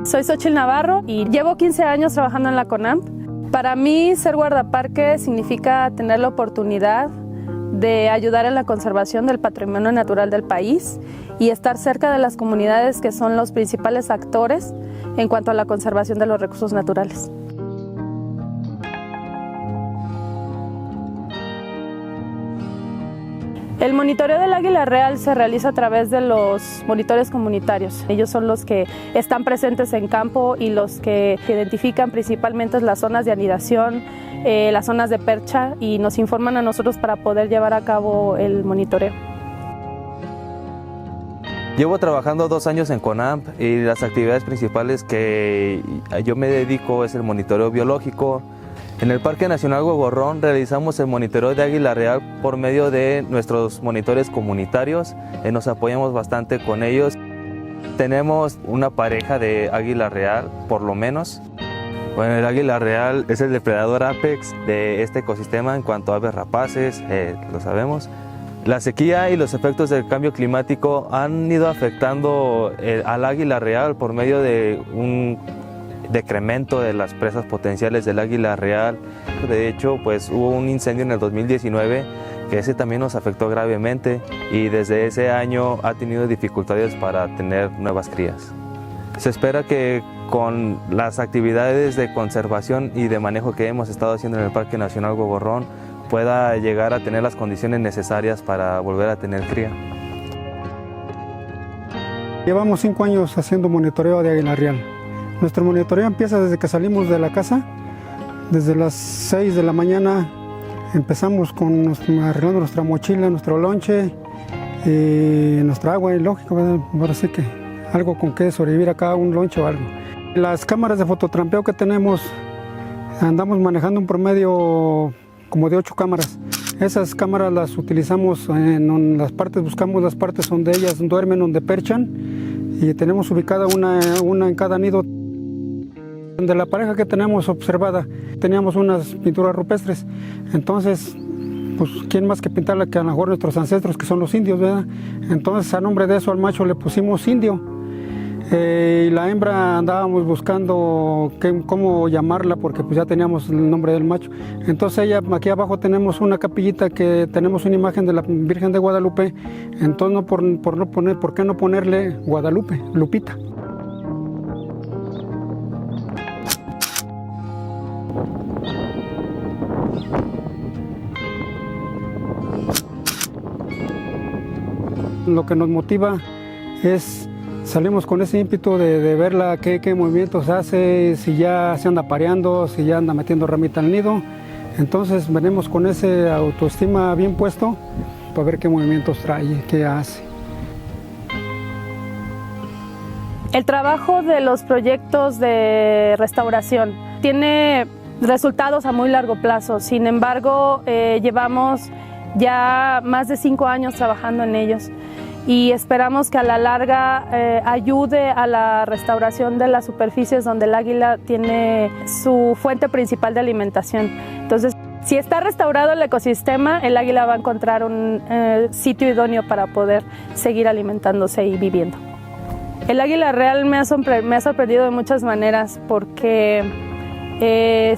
Soy Xochitl Navarro y llevo 15 años trabajando en la CONAMP. Para mí, ser guardaparque significa tener la oportunidad de ayudar en la conservación del patrimonio natural del país y estar cerca de las comunidades que son los principales actores en cuanto a la conservación de los recursos naturales. El monitoreo del águila real se realiza a través de los monitores comunitarios. Ellos son los que están presentes en campo y los que identifican principalmente las zonas de anidación, las zonas de percha, y nos informan a nosotros para poder llevar a cabo el monitoreo. Llevo trabajando 2 años en CONAMP y las actividades principales que yo me dedico es el monitoreo biológico. En el Parque Nacional Huevorrón realizamos el monitoreo de águila real por medio de nuestros monitores comunitarios. Nos apoyamos bastante con ellos. Tenemos una pareja de águila real, por lo menos. Bueno, el águila real es el depredador apex de este ecosistema en cuanto a aves rapaces, lo sabemos. La sequía y los efectos del cambio climático han ido afectando al águila real por medio de un decremento de las presas potenciales del águila real. De hecho, pues hubo un incendio en el 2019 que ese también nos afectó gravemente y desde ese año ha tenido dificultades para tener nuevas crías. Se espera que con las actividades de conservación y de manejo que hemos estado haciendo en el Parque Nacional Huevorrón pueda llegar a tener las condiciones necesarias para volver a tener cría. Llevamos 5 años haciendo monitoreo de águila real. Nuestro monitoreo empieza desde que salimos de la casa, desde las 6 de la mañana empezamos arreglando nuestra mochila, nuestro lonche, nuestra agua, y lógico, ¿verdad? Ahora sí que algo con que sobrevivir acá, un lonche o algo. Las cámaras de fototrampeo que tenemos, andamos manejando un promedio como de 8 cámaras. Esas cámaras las utilizamos en las partes, buscamos las partes donde ellas duermen, donde perchan, y tenemos ubicada una en cada nido. De la pareja que tenemos observada, teníamos unas pinturas rupestres, entonces, pues, ¿quién más que pintarla que a lo mejor nuestros ancestros, que son los indios, ¿verdad? Entonces, a nombre de eso al macho le pusimos indio, y la hembra andábamos buscando cómo llamarla, porque pues ya teníamos el nombre del macho. Entonces ella, aquí abajo tenemos una capillita que tenemos una imagen de la Virgen de Guadalupe, entonces ¿por qué no ponerle Guadalupe, Lupita? Lo que nos motiva es, salimos con ese ímpetu de verla, qué movimientos hace, si ya se anda pareando, si ya anda metiendo ramita al nido. Entonces venimos con ese autoestima bien puesto para ver qué movimientos trae, qué hace. El trabajo de los proyectos de restauración tiene resultados a muy largo plazo. Sin embargo, llevamos ya más de 5 años trabajando en ellos y esperamos que a la larga ayude a la restauración de las superficies donde el águila tiene su fuente principal de alimentación. Entonces, si está restaurado el ecosistema, el águila va a encontrar un sitio idóneo para poder seguir alimentándose y viviendo. El águila real me ha sorprendido de muchas maneras porque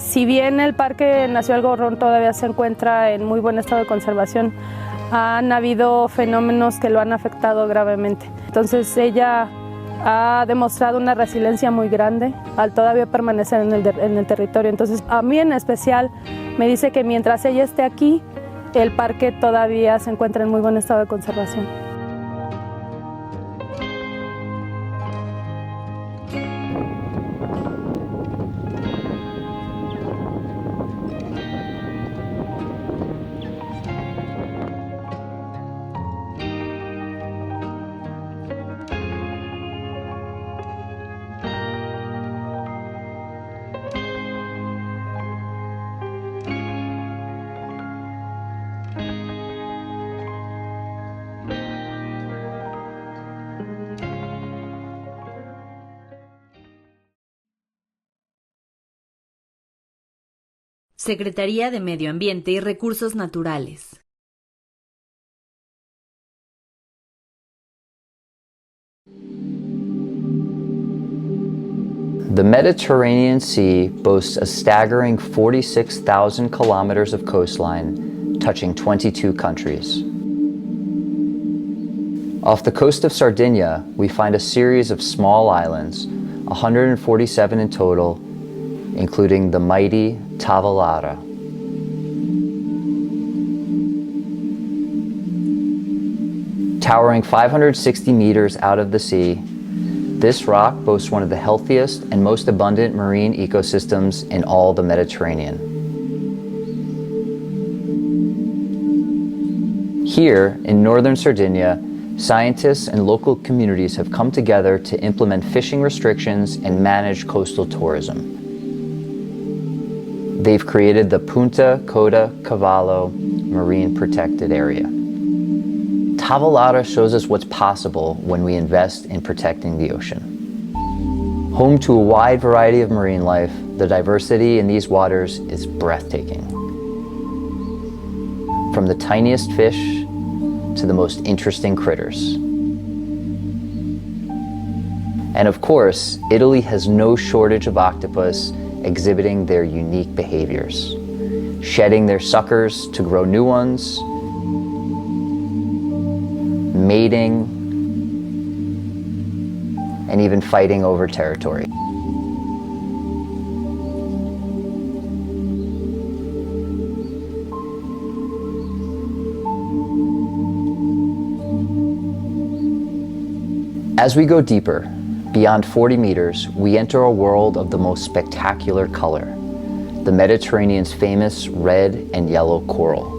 si bien el Parque Nacional Huevorrón todavía se encuentra en muy buen estado de conservación, han habido fenómenos que lo han afectado gravemente. Entonces ella ha demostrado una resiliencia muy grande al todavía permanecer en el territorio. Entonces a mí en especial me dice que mientras ella esté aquí, el parque todavía se encuentra en muy buen estado de conservación. Secretaría de Medio Ambiente y Recursos Naturales. The Mediterranean Sea boasts a staggering 46,000 kilometers of coastline, touching 22 countries. Off the coast of Sardinia, we find a series of small islands, 147 in total, including the mighty Tavolara. Towering 560 meters out of the sea, this rock boasts one of the healthiest and most abundant marine ecosystems in all the Mediterranean. Here, in northern Sardinia, scientists and local communities have come together to implement fishing restrictions and manage coastal tourism. They've created the Punta Coda Cavallo Marine Protected Area. Tavolara shows us what's possible when we invest in protecting the ocean. Home to a wide variety of marine life, the diversity in these waters is breathtaking. From the tiniest fish to the most interesting critters. And of course, Italy has no shortage of octopus exhibiting their unique behaviors, shedding their suckers to grow new ones, mating, and even fighting over territory. As we go deeper, beyond 40 meters, we enter a world of the most spectacular color, the Mediterranean's famous red and yellow coral.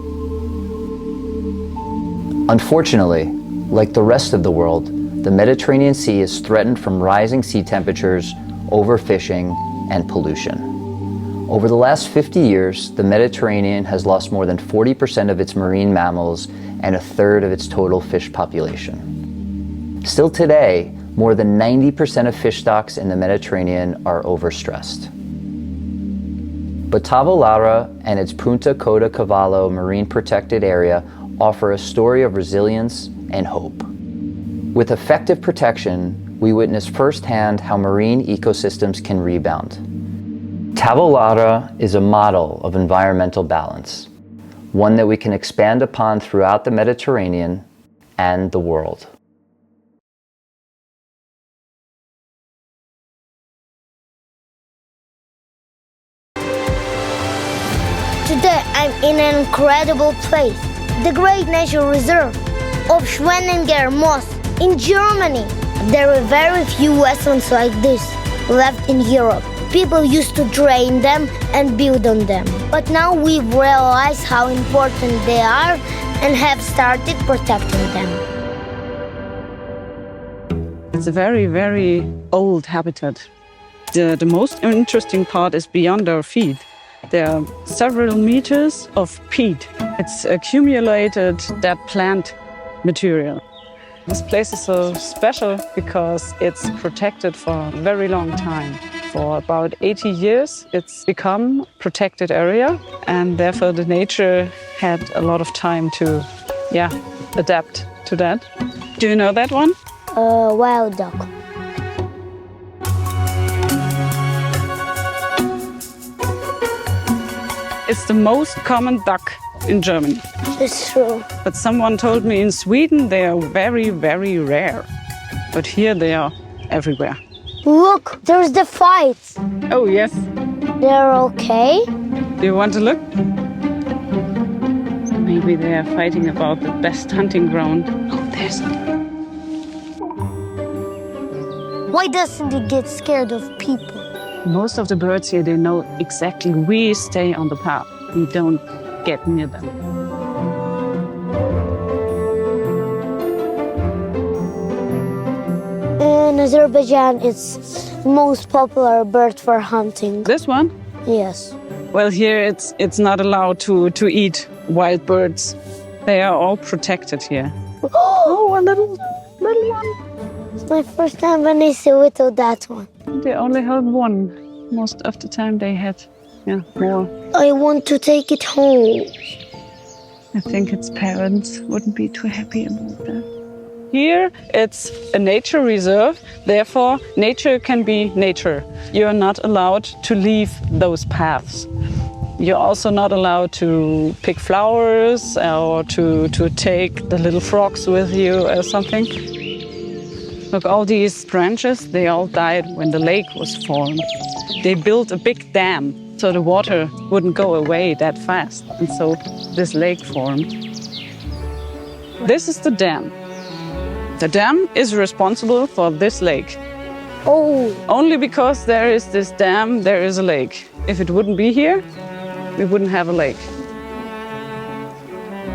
Unfortunately, like the rest of the world, the Mediterranean Sea is threatened from rising sea temperatures, overfishing, and pollution. Over the last 50 years, the Mediterranean has lost more than 40% of its marine mammals and a third of its total fish population. Still today, more than 90% of fish stocks in the Mediterranean are overstressed. But Tavolara and its Punta Coda Cavallo Marine Protected Area offer a story of resilience and hope. With effective protection, we witness firsthand how marine ecosystems can rebound. Tavolara is a model of environmental balance, one that we can expand upon throughout the Mediterranean and the world. Today I'm in an incredible place, the Great Nature Reserve of Schwenninger Moss in Germany. There are very few wetlands like this left in Europe. People used to drain them and build on them. But now we've realized how important they are and have started protecting them. It's a very, very old habitat. The most interesting part is beyond our feet. There are several meters of peat. It's accumulated dead plant material. This place is so special because it's protected for a very long time. For about 80 years, it's become a protected area, and therefore the nature had a lot of time to, adapt to that. Do you know that one? Wild duck. It's the most common duck in Germany. It's true. But someone told me in Sweden they are very, very rare. But here they are everywhere. Look, there's the fight. Oh, yes. They're okay? Do you want to look? Maybe they are fighting about the best hunting ground. Oh, there's it. Why doesn't it get scared of people? Most of the birds here, they know exactly we stay on the path. We don't get near them. In Azerbaijan, it's the most popular bird for hunting. This one? Yes. Well, here it's not allowed to eat wild birds. They are all protected here. Oh, a little one. It's my first time when I see without that one. They only held one. Most of the time they had, more. I want to take it home. I think its parents wouldn't be too happy about that. Here, it's a nature reserve. Therefore, nature can be nature. You're not allowed to leave those paths. You're also not allowed to pick flowers or to take the little frogs with you or something. Look, all these branches, they all died when the lake was formed. They built a big dam so the water wouldn't go away that fast. And so this lake formed. This is the dam. The dam is responsible for this lake. Oh. Only because there is this dam, there is a lake. If it wouldn't be here, we wouldn't have a lake.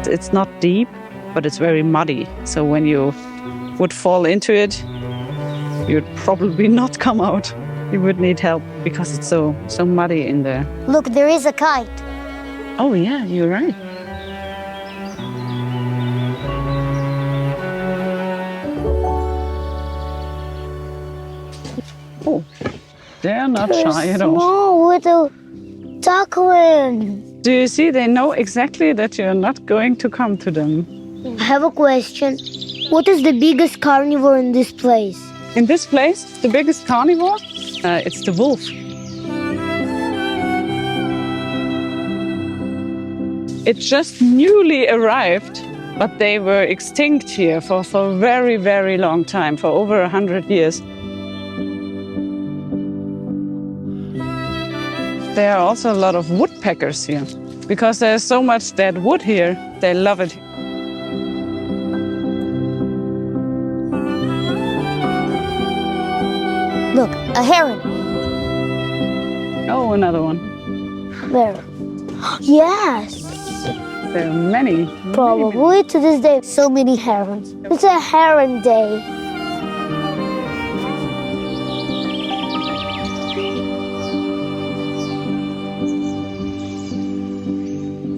It's not deep, but it's very muddy. So when you would fall into it, you'd probably not come out. You would need help because it's so muddy in there. Look, there is a kite. Oh yeah, you're right. Oh, they're not shy at all. Small little ducklings. Do you see? They know exactly that you're not going to come to them. I have a question. What is the biggest carnivore in this place? In this place, the biggest carnivore? It's the wolf. It just newly arrived, but they were extinct here for a very, very long time, for over 100 years. There are also a lot of woodpeckers here. Because there's so much dead wood here, they love it. Look, a heron. Oh, another one. There. Yes. There are many. Probably to this day, so many herons. It's a heron day.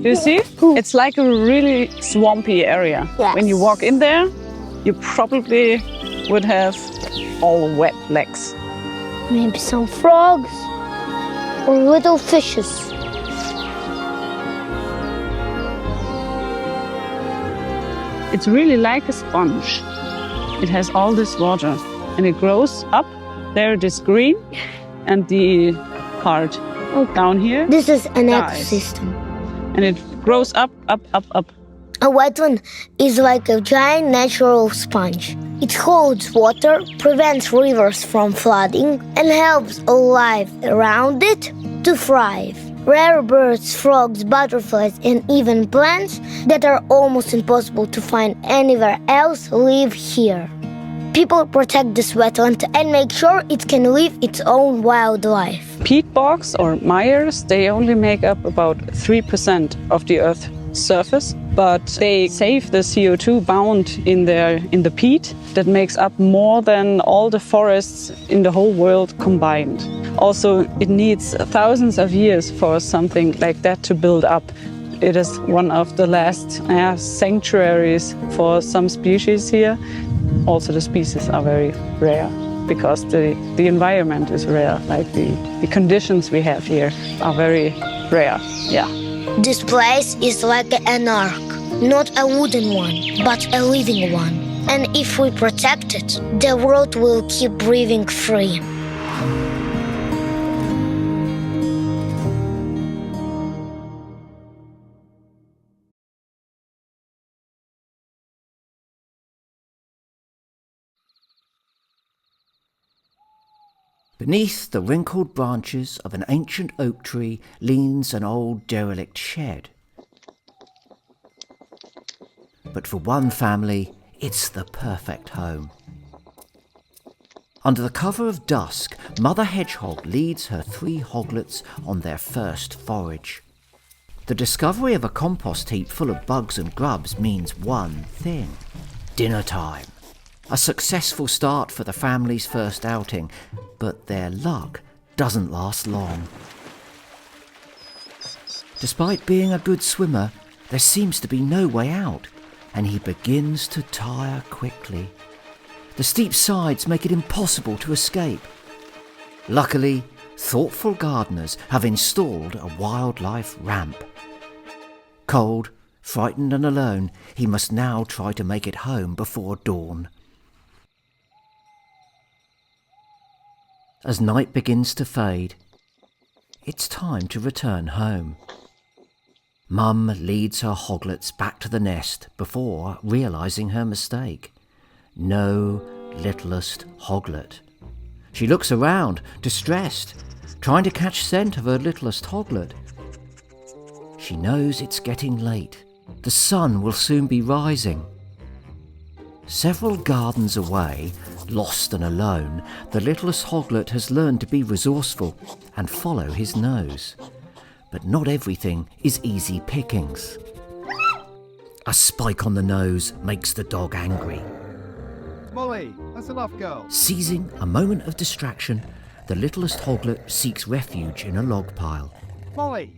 Do you see? It's like a really swampy area. Yes. When you walk in there, you probably would have all wet legs. Maybe some frogs or little fishes. It's really like a sponge. It has all this water and it grows up. There it is green and the part down here. This is an dies. ecosystem. And it grows up, up, up, up. A wetland is like a giant natural sponge. It holds water, prevents rivers from flooding, and helps all life around it to thrive. Rare birds, frogs, butterflies, and even plants that are almost impossible to find anywhere else live here. People protect this wetland and make sure it can live its own wildlife. Peat bogs or mires, they only make up about 3% of the Earth's surface, but they save the CO2 bound in the peat that makes up more than all the forests in the whole world combined. Also, it needs thousands of years for something like that to build up. It is one of the last sanctuaries for some species here. Also, the species are very rare because the environment is rare, like the conditions we have here are very rare, yeah. This place is like an ark, not a wooden one, but a living one. And if we protect it, the world will keep breathing free. Beneath the wrinkled branches of an ancient oak tree leans an old derelict shed. But for one family, it's the perfect home. Under the cover of dusk, Mother Hedgehog leads her 3 hoglets on their first forage. The discovery of a compost heap full of bugs and grubs means one thing: dinner time. A successful start for the family's first outing, but their luck doesn't last long. Despite being a good swimmer, there seems to be no way out, and he begins to tire quickly. The steep sides make it impossible to escape. Luckily, thoughtful gardeners have installed a wildlife ramp. Cold, frightened and alone, he must now try to make it home before dawn. As night begins to fade, it's time to return home. Mum leads her hoglets back to the nest before realising her mistake. No littlest hoglet. She looks around, distressed, trying to catch scent of her littlest hoglet. She knows it's getting late. The sun will soon be rising. Several gardens away, lost and alone, the littlest hoglet has learned to be resourceful and follow his nose. But not everything is easy pickings. A spike on the nose makes the dog angry. Molly, that's enough, girl. Seizing a moment of distraction, the littlest Hoglet seeks refuge in a log pile. Molly!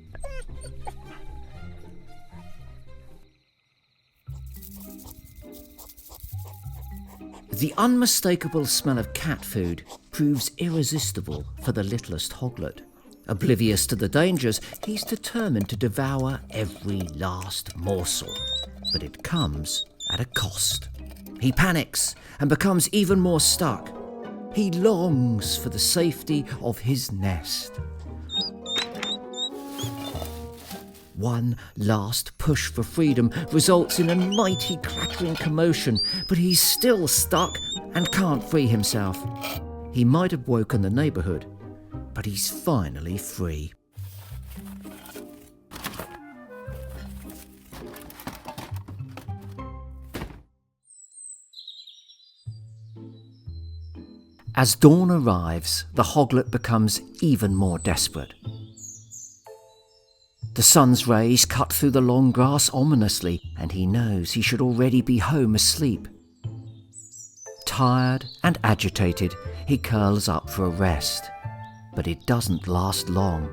The unmistakable smell of cat food proves irresistible for the littlest Hoglet. Oblivious to the dangers, he's determined to devour every last morsel. But it comes at a cost. He panics and becomes even more stuck. He longs for the safety of his nest. One last push for freedom results in a mighty crackling commotion, but he's still stuck and can't free himself. He might have woken the neighbourhood, but he's finally free. As dawn arrives, the Hoglet becomes even more desperate. The sun's rays cut through the long grass ominously, and he knows he should already be home asleep. Tired and agitated, he curls up for a rest, but it doesn't last long.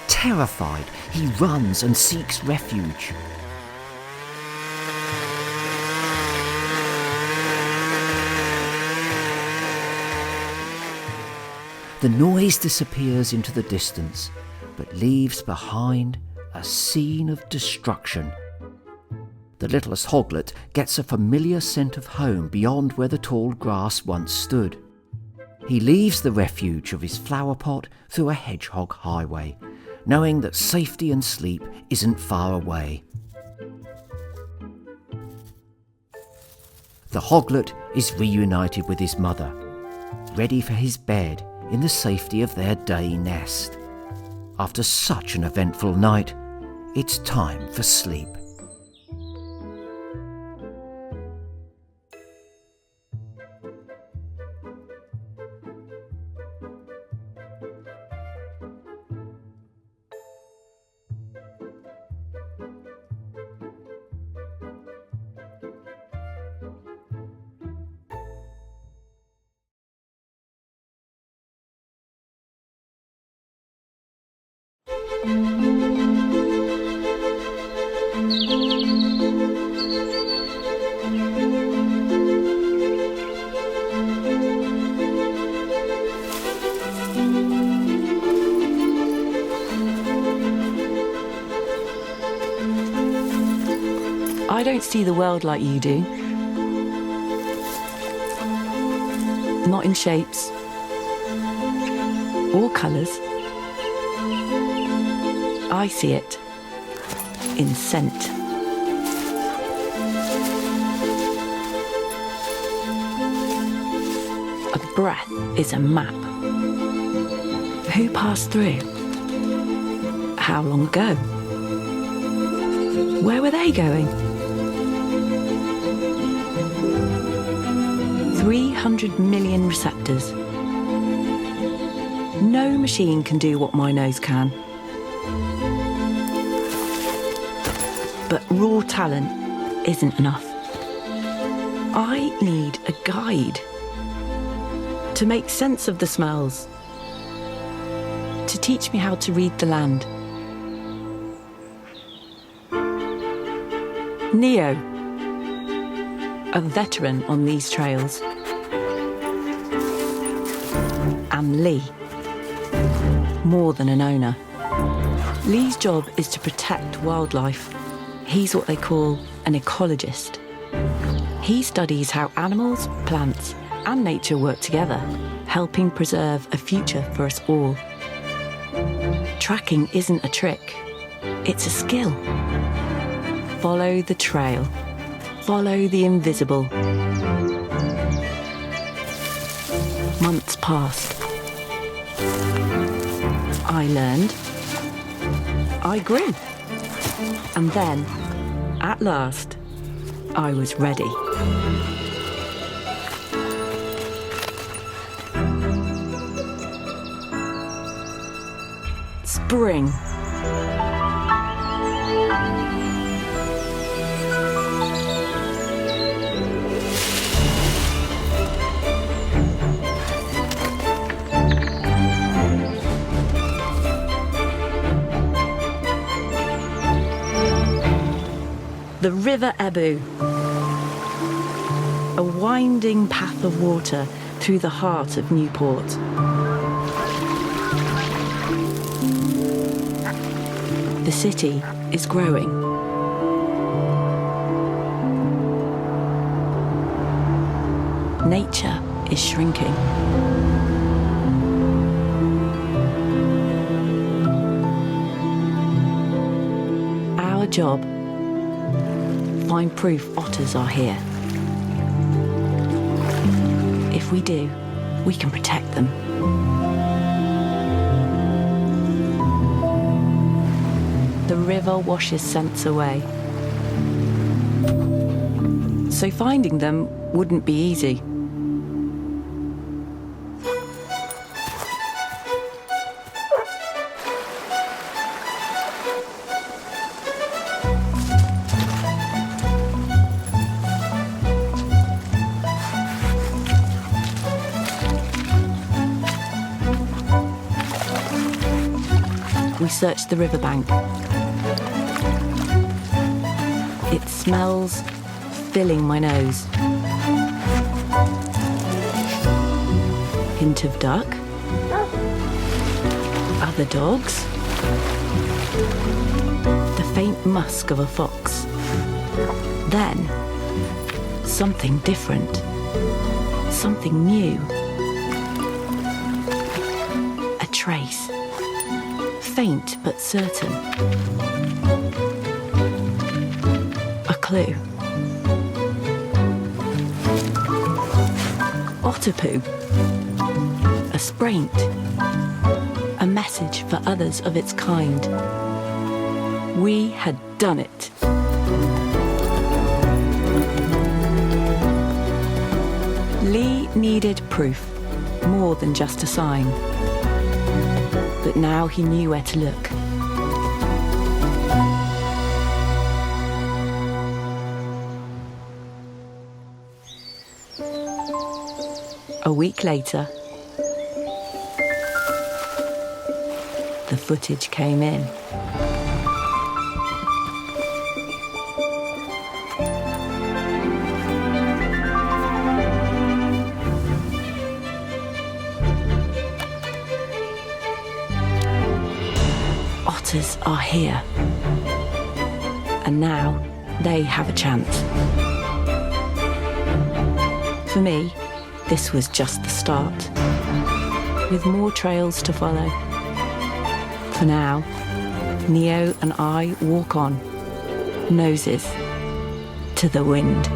Terrified, he runs and seeks refuge. The noise disappears into the distance, but leaves behind a scene of destruction. The littlest Hoglet gets a familiar scent of home beyond where the tall grass once stood. He leaves the refuge of his flower pot through a hedgehog highway, knowing that safety and sleep isn't far away. The Hoglet is reunited with his mother, ready for his bed in the safety of their day nest. After such an eventful night, it's time for sleep. I don't see the world like you do. Not in shapes or colours. I see it in scent. A breath is a map. Who passed through? How long ago? Where were they going? 300 million receptors. No machine can do what my nose can. But raw talent isn't enough. I need a guide to make sense of the smells, to teach me how to read the land. Neo, a veteran on these trails. And Lee, more than an owner. Lee's job is to protect wildlife. He's what they call an ecologist. He studies how animals, plants, and nature work together, helping preserve a future for us all. Tracking isn't a trick, it's a skill. Follow the trail. Follow the invisible. Months passed. I learned. I grew. And then, at last, I was ready. Spring. The River Ebu, a winding path of water through the heart of Newport. The city is growing. Nature is shrinking. Our job, find proof otters are here. If we do, we can protect them. The river washes scents away. So finding them wouldn't be easy. We search the riverbank. It smells, filling my nose. Hint of duck. Other dogs. The faint musk of a fox. Then, something different. Something new. A trace. Faint but certain. A clue. Otter poo. A spraint. A message for others of its kind. We had done it. Lee needed proof, more than just a sign. But now he knew where to look. A week later, the footage came in. Otters are here. And now they have a chance. For me, this was just the start, with more trails to follow. For now, Neo and I walk on, noses to the wind.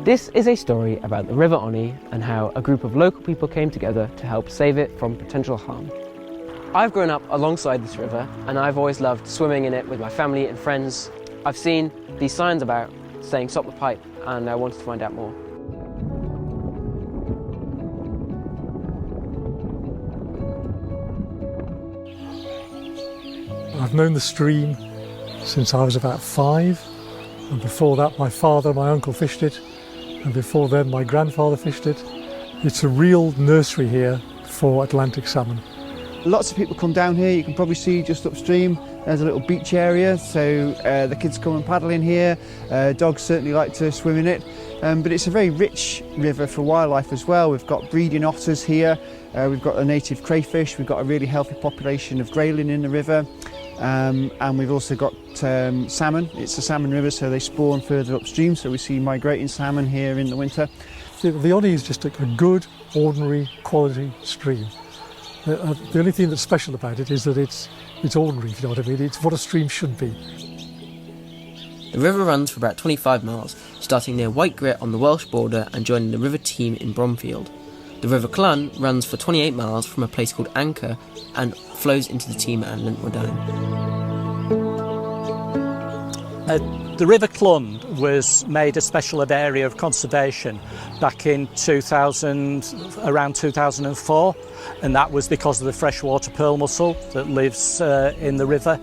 This is a story about the River Onny and how a group of local people came together to help save it from potential harm. I've grown up alongside this river and I've always loved swimming in it with my family and friends. I've seen these signs about saying stop the pipe and I wanted to find out more. I've known the stream since I was about 5, and before that my father and my uncle fished it, and before then my grandfather fished it. It's a real nursery here for Atlantic salmon. Lots of people come down here. You can probably see just upstream there's a little beach area, so the kids come and paddle in here. Dogs certainly like to swim in it, but it's a very rich river for wildlife as well. We've got breeding otters here, we've got a native crayfish, we've got a really healthy population of grayling in the river, and we've also got salmon. It's a salmon river, so they spawn further upstream, so we see migrating salmon here in the winter. The Onny is just a good, ordinary, quality stream. The only thing that's special about it is that it's ordinary, if you know what I mean. It's what a stream should be. The river runs for about 25 miles, starting near White Grit on the Welsh border and joining the River Teme in Bromfield. The River Clun runs for 28 miles from a place called Anchor and flows into the Teme and Llyn Wadden. The River Clun was made a special area of conservation back in around 2004, and that was because of the freshwater pearl mussel that lives in the river.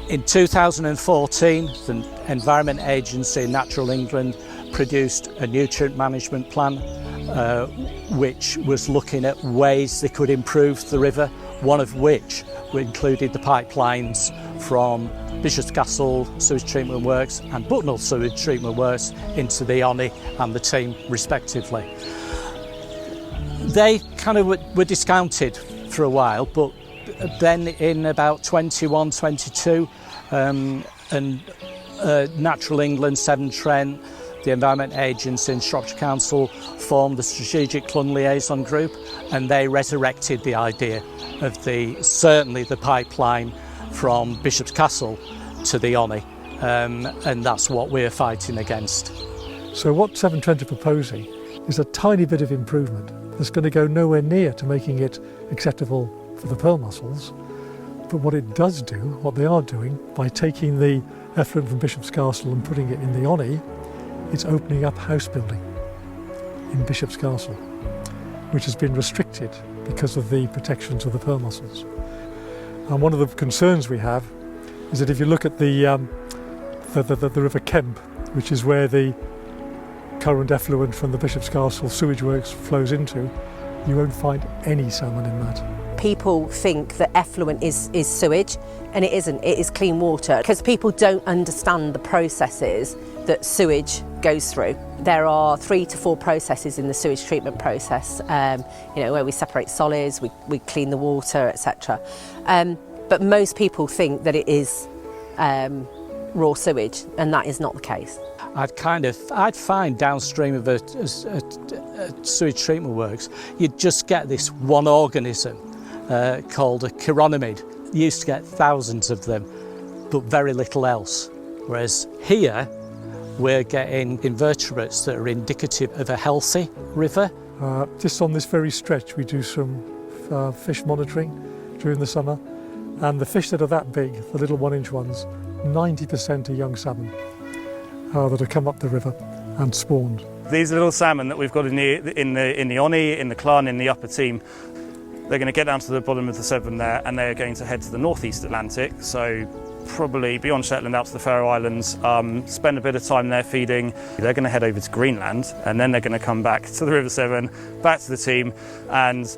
In 2014, the Environment Agency in Natural England produced a nutrient management plan which was looking at ways they could improve the river, one of which included the pipelines from Bishop's Castle Sewage Treatment Works and Bucknell Sewage Treatment Works into the Onny and the Teme respectively. They kind of were discounted for a while, but then in about 21-22 and Natural England, Severn Trent, the Environment Agency and Shropshire Council formed the Strategic Clun Liaison Group, and they resurrected the idea of certainly the pipeline from Bishop's Castle to the Onny, and that's what we're fighting against. So what Severn Trent are proposing is a tiny bit of improvement that's going to go nowhere near to making it acceptable for the pearl mussels, but what it does do, what they are doing, by taking the effluent from Bishop's Castle and putting it in the Onny, it's opening up house building in Bishop's Castle, which has been restricted because of the protections of the pearl mussels. And one of the concerns we have is that if you look at the River Kemp, which is where the current effluent from the Bishop's Castle sewage works flows into, you won't find any salmon in that. People think that effluent is sewage, and it isn't. It is clean water, because people don't understand the processes that sewage goes through. There are 3 to 4 processes in the sewage treatment process, where we separate solids, we clean the water, etc. But most people think that it is raw sewage, and that is not the case. I'd find downstream of a sewage treatment works, you'd just get this one organism called a chironomid. You used to get thousands of them, but very little else. Whereas here, we're getting invertebrates that are indicative of a healthy river. Just on this very stretch, we do some fish monitoring during the summer, and the fish that are that big, the little 1-inch ones, 90% are young salmon that have come up the river and spawned. These little salmon that we've got in the Onny, in the Clun, in the upper Teme, they're going to get down to the bottom of the Severn there, and they're going to head to the northeast Atlantic, so probably beyond Shetland out to the Faroe Islands, spend a bit of time there feeding. They're going to head over to Greenland, and then they're going to come back to the River Severn, back to the Teme, and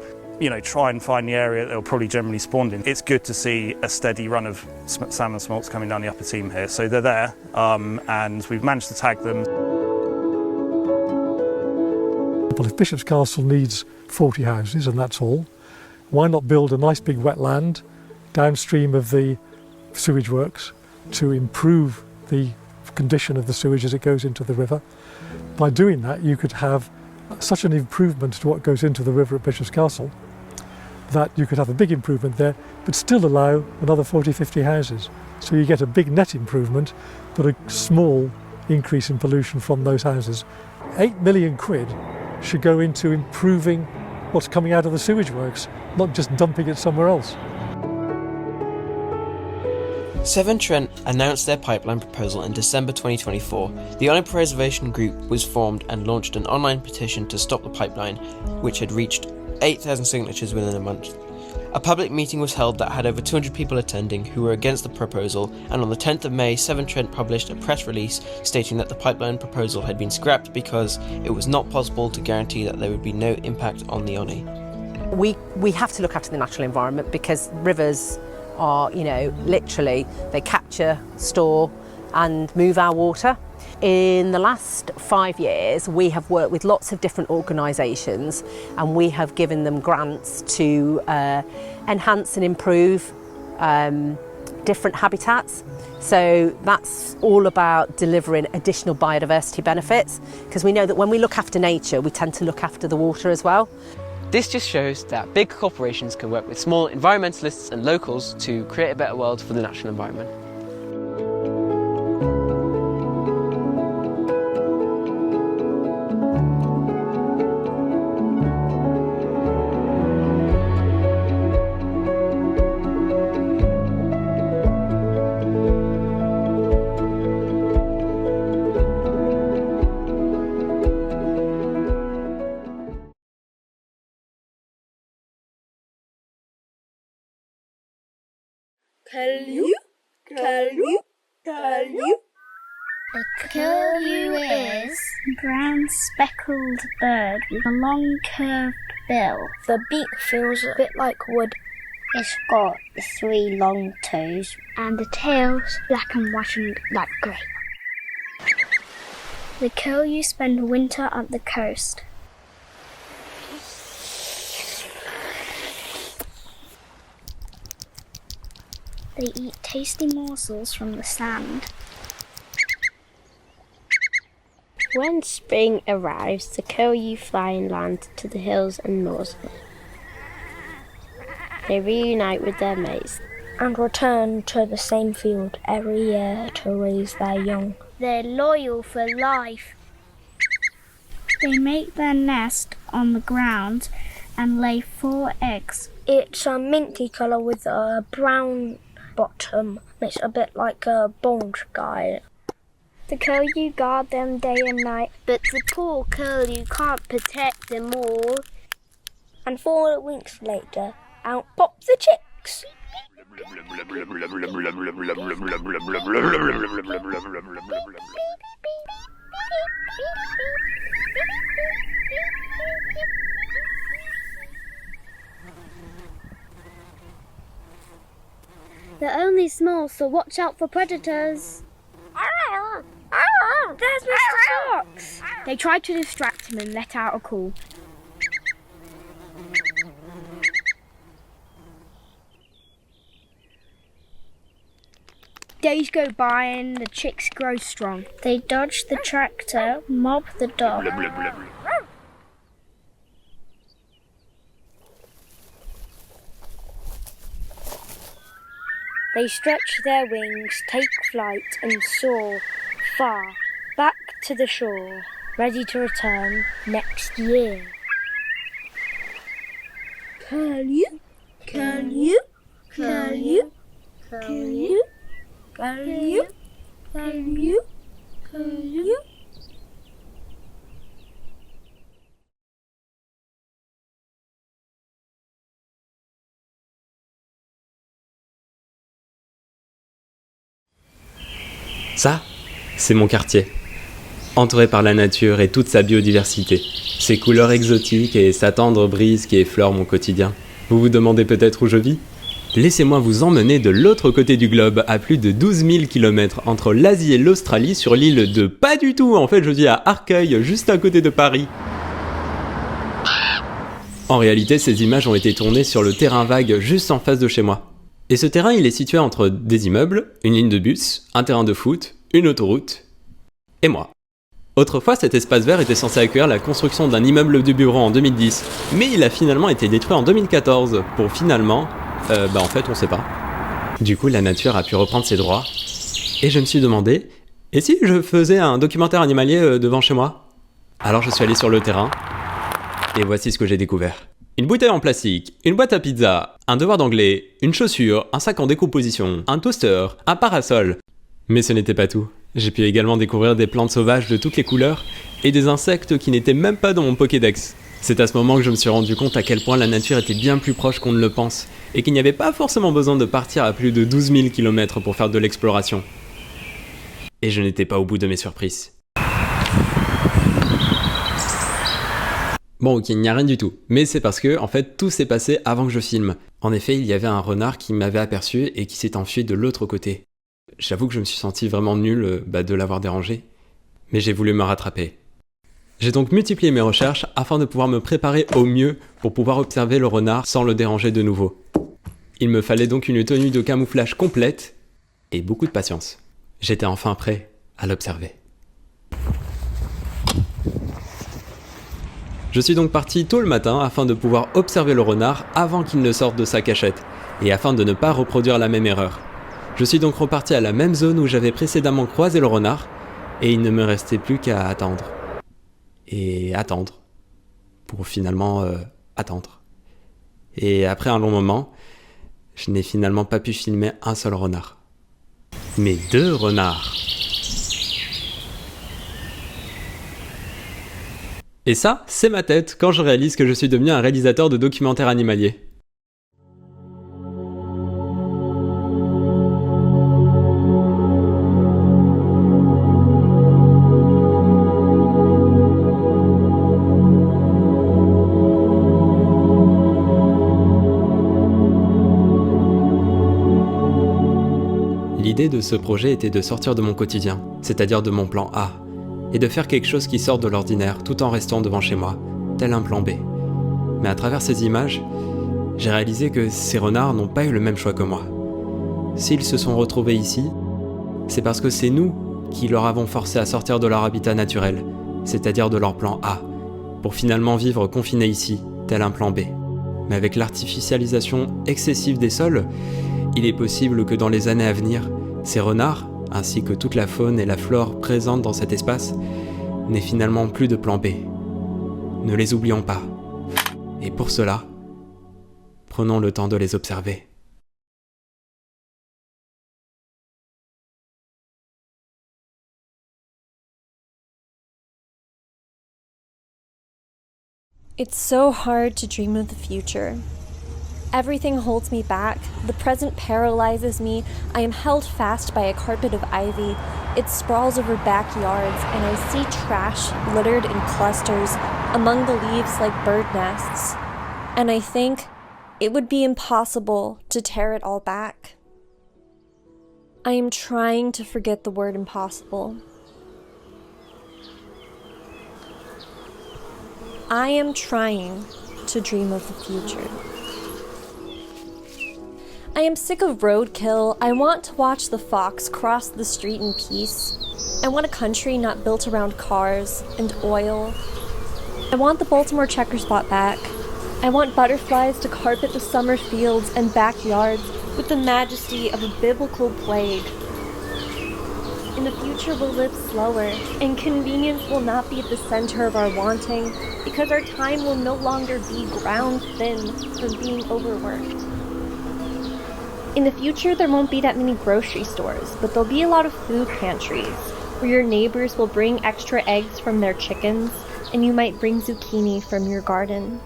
try and find the area that they'll probably generally spawn in. It's good to see a steady run of salmon smolts coming down the upper Teme here. So they're there, and we've managed to tag them. Well, if Bishop's Castle needs 40 houses, and that's all, why not build a nice big wetland downstream of the sewage works to improve the condition of the sewage as it goes into the river? By doing that, you could have such an improvement to what goes into the river at Bishop's Castle that you could have a big improvement there, but still allow another 40-50 houses. So you get a big net improvement, but a small increase in pollution from those houses. 8 million quid should go into improving what's coming out of the sewage works, not just dumping it somewhere else. Severn Trent announced their pipeline proposal in December 2024. The Onny Preservation Group was formed and launched an online petition to stop the pipeline, which had reached 8,000 signatures within a month. A public meeting was held that had over 200 people attending who were against the proposal, and on the 10th of May, Severn Trent published a press release stating that the pipeline proposal had been scrapped because it was not possible to guarantee that there would be no impact on the Onny. We have to look after the natural environment, because rivers are, literally, they capture, store and move our water. In the last 5 years, we have worked with lots of different organisations, and we have given them grants to enhance and improve different habitats. So that's all about delivering additional biodiversity benefits, because we know that when we look after nature, we tend to look after the water as well. This just shows that big corporations can work with small environmentalists and locals to create a better world for the natural environment. Curlew, curlew, curlew. A curlew is A brown speckled bird with a long curved bill. The beak feels a bit like wood. It's got 3 long toes And the tail's black and white and like grey. The curlew spend winter at the coast. They eat tasty morsels from the sand. When spring arrives, the curlew fly inland to the hills and moors. They reunite with their mates and return to the same field every year to raise their young. They're loyal for life. They make their nest on the ground and lay 4 eggs. It's a minty colour with a brown bottom. It's a bit like a bone guy. The curlew guard them day and night, But the poor curlew can't protect them all. And 4 weeks later, out pop the chicks. they're only small, so watch out for predators. There's Mr. Fox! They tried to distract him and let out a call. Days go by and the chicks grow strong. They dodge the tractor, mob the dog. They stretch their wings, take flight and soar far back to the shore, ready to return next year. Curlew, curlew, curlew, curlew, curlew, curlew, curlew. Ça, c'est mon quartier. Entouré par la nature et toute sa biodiversité, ses couleurs exotiques et sa tendre brise qui effleure mon quotidien. Vous vous demandez peut-être où je vis ? Laissez-moi vous emmener de l'autre côté du globe, à plus de 12 000 km entre l'Asie et l'Australie, sur l'île de... Pas du tout, en fait je vis à Arcueil, juste à côté de Paris. En réalité, ces images ont été tournées sur le terrain vague juste en face de chez moi. Et ce terrain, il est situé entre des immeubles, une ligne de bus, un terrain de foot, une autoroute, et moi. Autrefois, cet espace vert était censé accueillir la construction d'un immeuble de bureau en 2010, mais il a finalement été détruit en 2014, pour finalement... en fait, on sait pas. Du coup, la nature a pu reprendre ses droits, et je me suis demandé, et si je faisais un documentaire animalier devant chez moi ? Alors je suis allé sur le terrain, et voici ce que j'ai découvert. Une bouteille en plastique, une boîte à pizza, un devoir d'anglais, une chaussure, un sac en décomposition, un toaster, un parasol. Mais ce n'était pas tout. J'ai pu également découvrir des plantes sauvages de toutes les couleurs et des insectes qui n'étaient même pas dans mon Pokédex. C'est à ce moment que je me suis rendu compte à quel point la nature était bien plus proche qu'on ne le pense et qu'il n'y avait pas forcément besoin de partir à plus de 12 000 km pour faire de l'exploration. Et je n'étais pas au bout de mes surprises. Bon, ok, il n'y a rien du tout. Mais c'est parce que, en fait, tout s'est passé avant que je filme. En effet, il y avait un renard qui m'avait aperçu et qui s'est enfui de l'autre côté. J'avoue que je me suis senti vraiment nul de l'avoir dérangé. Mais j'ai voulu me rattraper. J'ai donc multiplié mes recherches afin de pouvoir me préparer au mieux pour pouvoir observer le renard sans le déranger de nouveau. Il me fallait donc une tenue de camouflage complète et beaucoup de patience. J'étais enfin prêt à l'observer. Je suis donc parti tôt le matin afin de pouvoir observer le renard avant qu'il ne sorte de sa cachette et afin de ne pas reproduire la même erreur. Je suis donc reparti à la même zone où j'avais précédemment croisé le renard et il ne me restait plus qu'à attendre. Et attendre. Pour finalement attendre. Et après un long moment, je n'ai finalement pas pu filmer un seul renard. Mais 2 renards. Et ça, c'est ma tête quand je réalise que je suis devenu un réalisateur de documentaires animaliers. L'idée de ce projet était de sortir de mon quotidien, c'est-à-dire de mon plan A, et de faire quelque chose qui sorte de l'ordinaire tout en restant devant chez moi, tel un plan B. Mais à travers ces images, j'ai réalisé que ces renards n'ont pas eu le même choix que moi. S'ils se sont retrouvés ici, c'est parce que c'est nous qui leur avons forcé à sortir de leur habitat naturel, c'est-à-dire de leur plan A, pour finalement vivre confinés ici, tel un plan B. Mais avec l'artificialisation excessive des sols, il est possible que dans les années à venir, ces renards, ainsi que toute la faune et la flore présentes dans cet espace, n'aient finalement plus de plan B. Ne les oublions pas. Et pour cela, prenons le temps de les observer. It's so hard to dream of the future. Everything holds me back. The present paralyzes me. I am held fast by a carpet of ivy. It sprawls over backyards, and I see trash littered in clusters among the leaves like bird nests. And I think it would be impossible to tear it all back. I am trying to forget the word impossible. I am trying to dream of the future. I am sick of roadkill. I want to watch the fox cross the street in peace. I want a country not built around cars and oil. I want the Baltimore checker spot back. I want butterflies to carpet the summer fields and backyards with the majesty of a biblical plague. In the future, we'll live slower, and convenience will not be at the center of our wanting, because our time will no longer be ground thin from being overworked. In the future, there won't be that many grocery stores, but there'll be a lot of food pantries, where your neighbors will bring extra eggs from their chickens, and you might bring zucchini from your garden.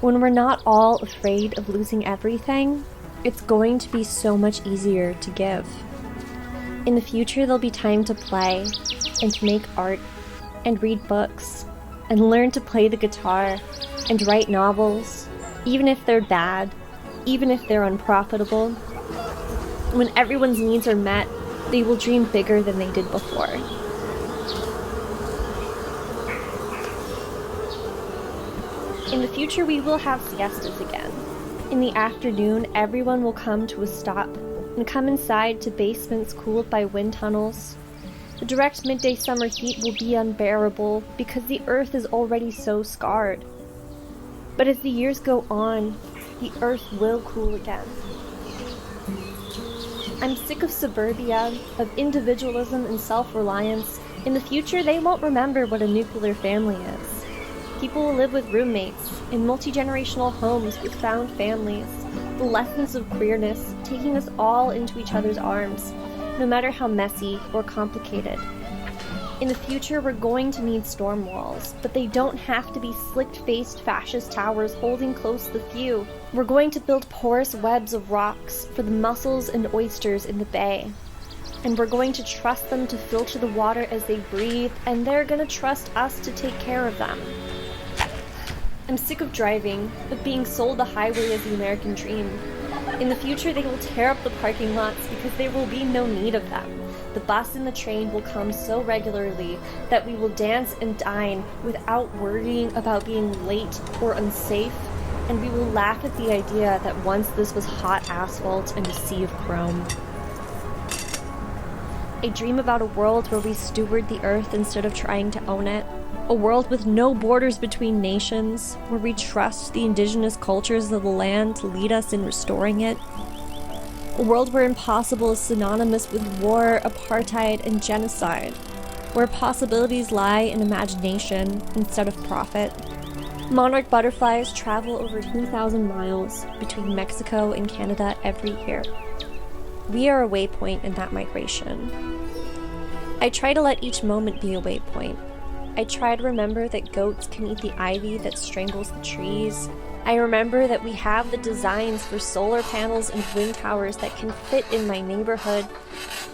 When we're not all afraid of losing everything, it's going to be so much easier to give. In the future, there'll be time to play, and to make art, and read books, and learn to play the guitar, and write novels, even if they're bad, even if they're unprofitable. When everyone's needs are met, they will dream bigger than they did before. In the future, we will have siestas again. In the afternoon, everyone will come to a stop and come inside to basements cooled by wind tunnels. The direct midday summer heat will be unbearable because the earth is already so scarred. But as the years go on, the earth will cool again. I'm sick of suburbia, of individualism and self-reliance. In the future, they won't remember what a nuclear family is. People will live with roommates, in multi-generational homes with found families. The lessons of queerness, taking us all into each other's arms, no matter how messy or complicated. In the future, we're going to need storm walls, but they don't have to be slick-faced fascist towers holding close the few. We're going to build porous webs of rocks for the mussels and oysters in the bay. And we're going to trust them to filter the water as they breathe, and they're going to trust us to take care of them. I'm sick of driving, of being sold the highway as the American dream. In the future, they will tear up the parking lots because there will be no need of them. The bus and the train will come so regularly that we will dance and dine without worrying about being late or unsafe, and we will laugh at the idea that once this was hot asphalt and a sea of chrome. I dream about a world where we steward the earth instead of trying to own it. A world with no borders between nations, where we trust the indigenous cultures of the land to lead us in restoring it. A world where impossible is synonymous with war, apartheid, and genocide. Where possibilities lie in imagination instead of profit. Monarch butterflies travel over 2,000 miles between Mexico and Canada every year. We are a waypoint in that migration. I try to let each moment be a waypoint. I try to remember that goats can eat the ivy that strangles the trees. I remember that we have the designs for solar panels and wind towers that can fit in my neighborhood.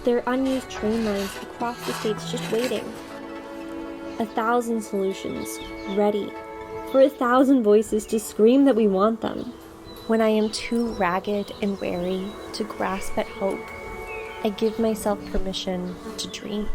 There are unused train lines across the states just waiting. 1,000 solutions, ready, for 1,000 voices to scream that we want them. When I am too ragged and weary to grasp at hope, I give myself permission to dream.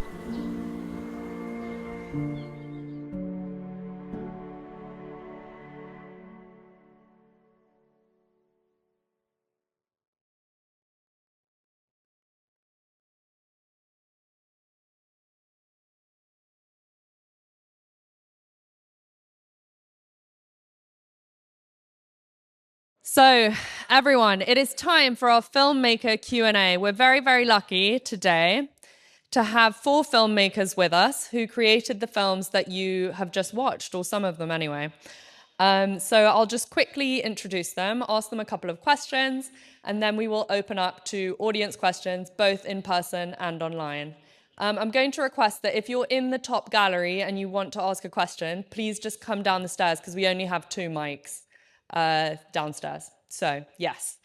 So, everyone, it is time for our Filmmaker Q&A. We're very, very lucky today to have 4 filmmakers with us who created the films that you have just watched, or some of them anyway. So I'll just quickly introduce them, ask them a couple of questions, and then we will open up to audience questions, both in person and online. I'm going to request that if you're in the top gallery and you want to ask a question, please just come down the stairs because we only have 2 mics downstairs. So, yes.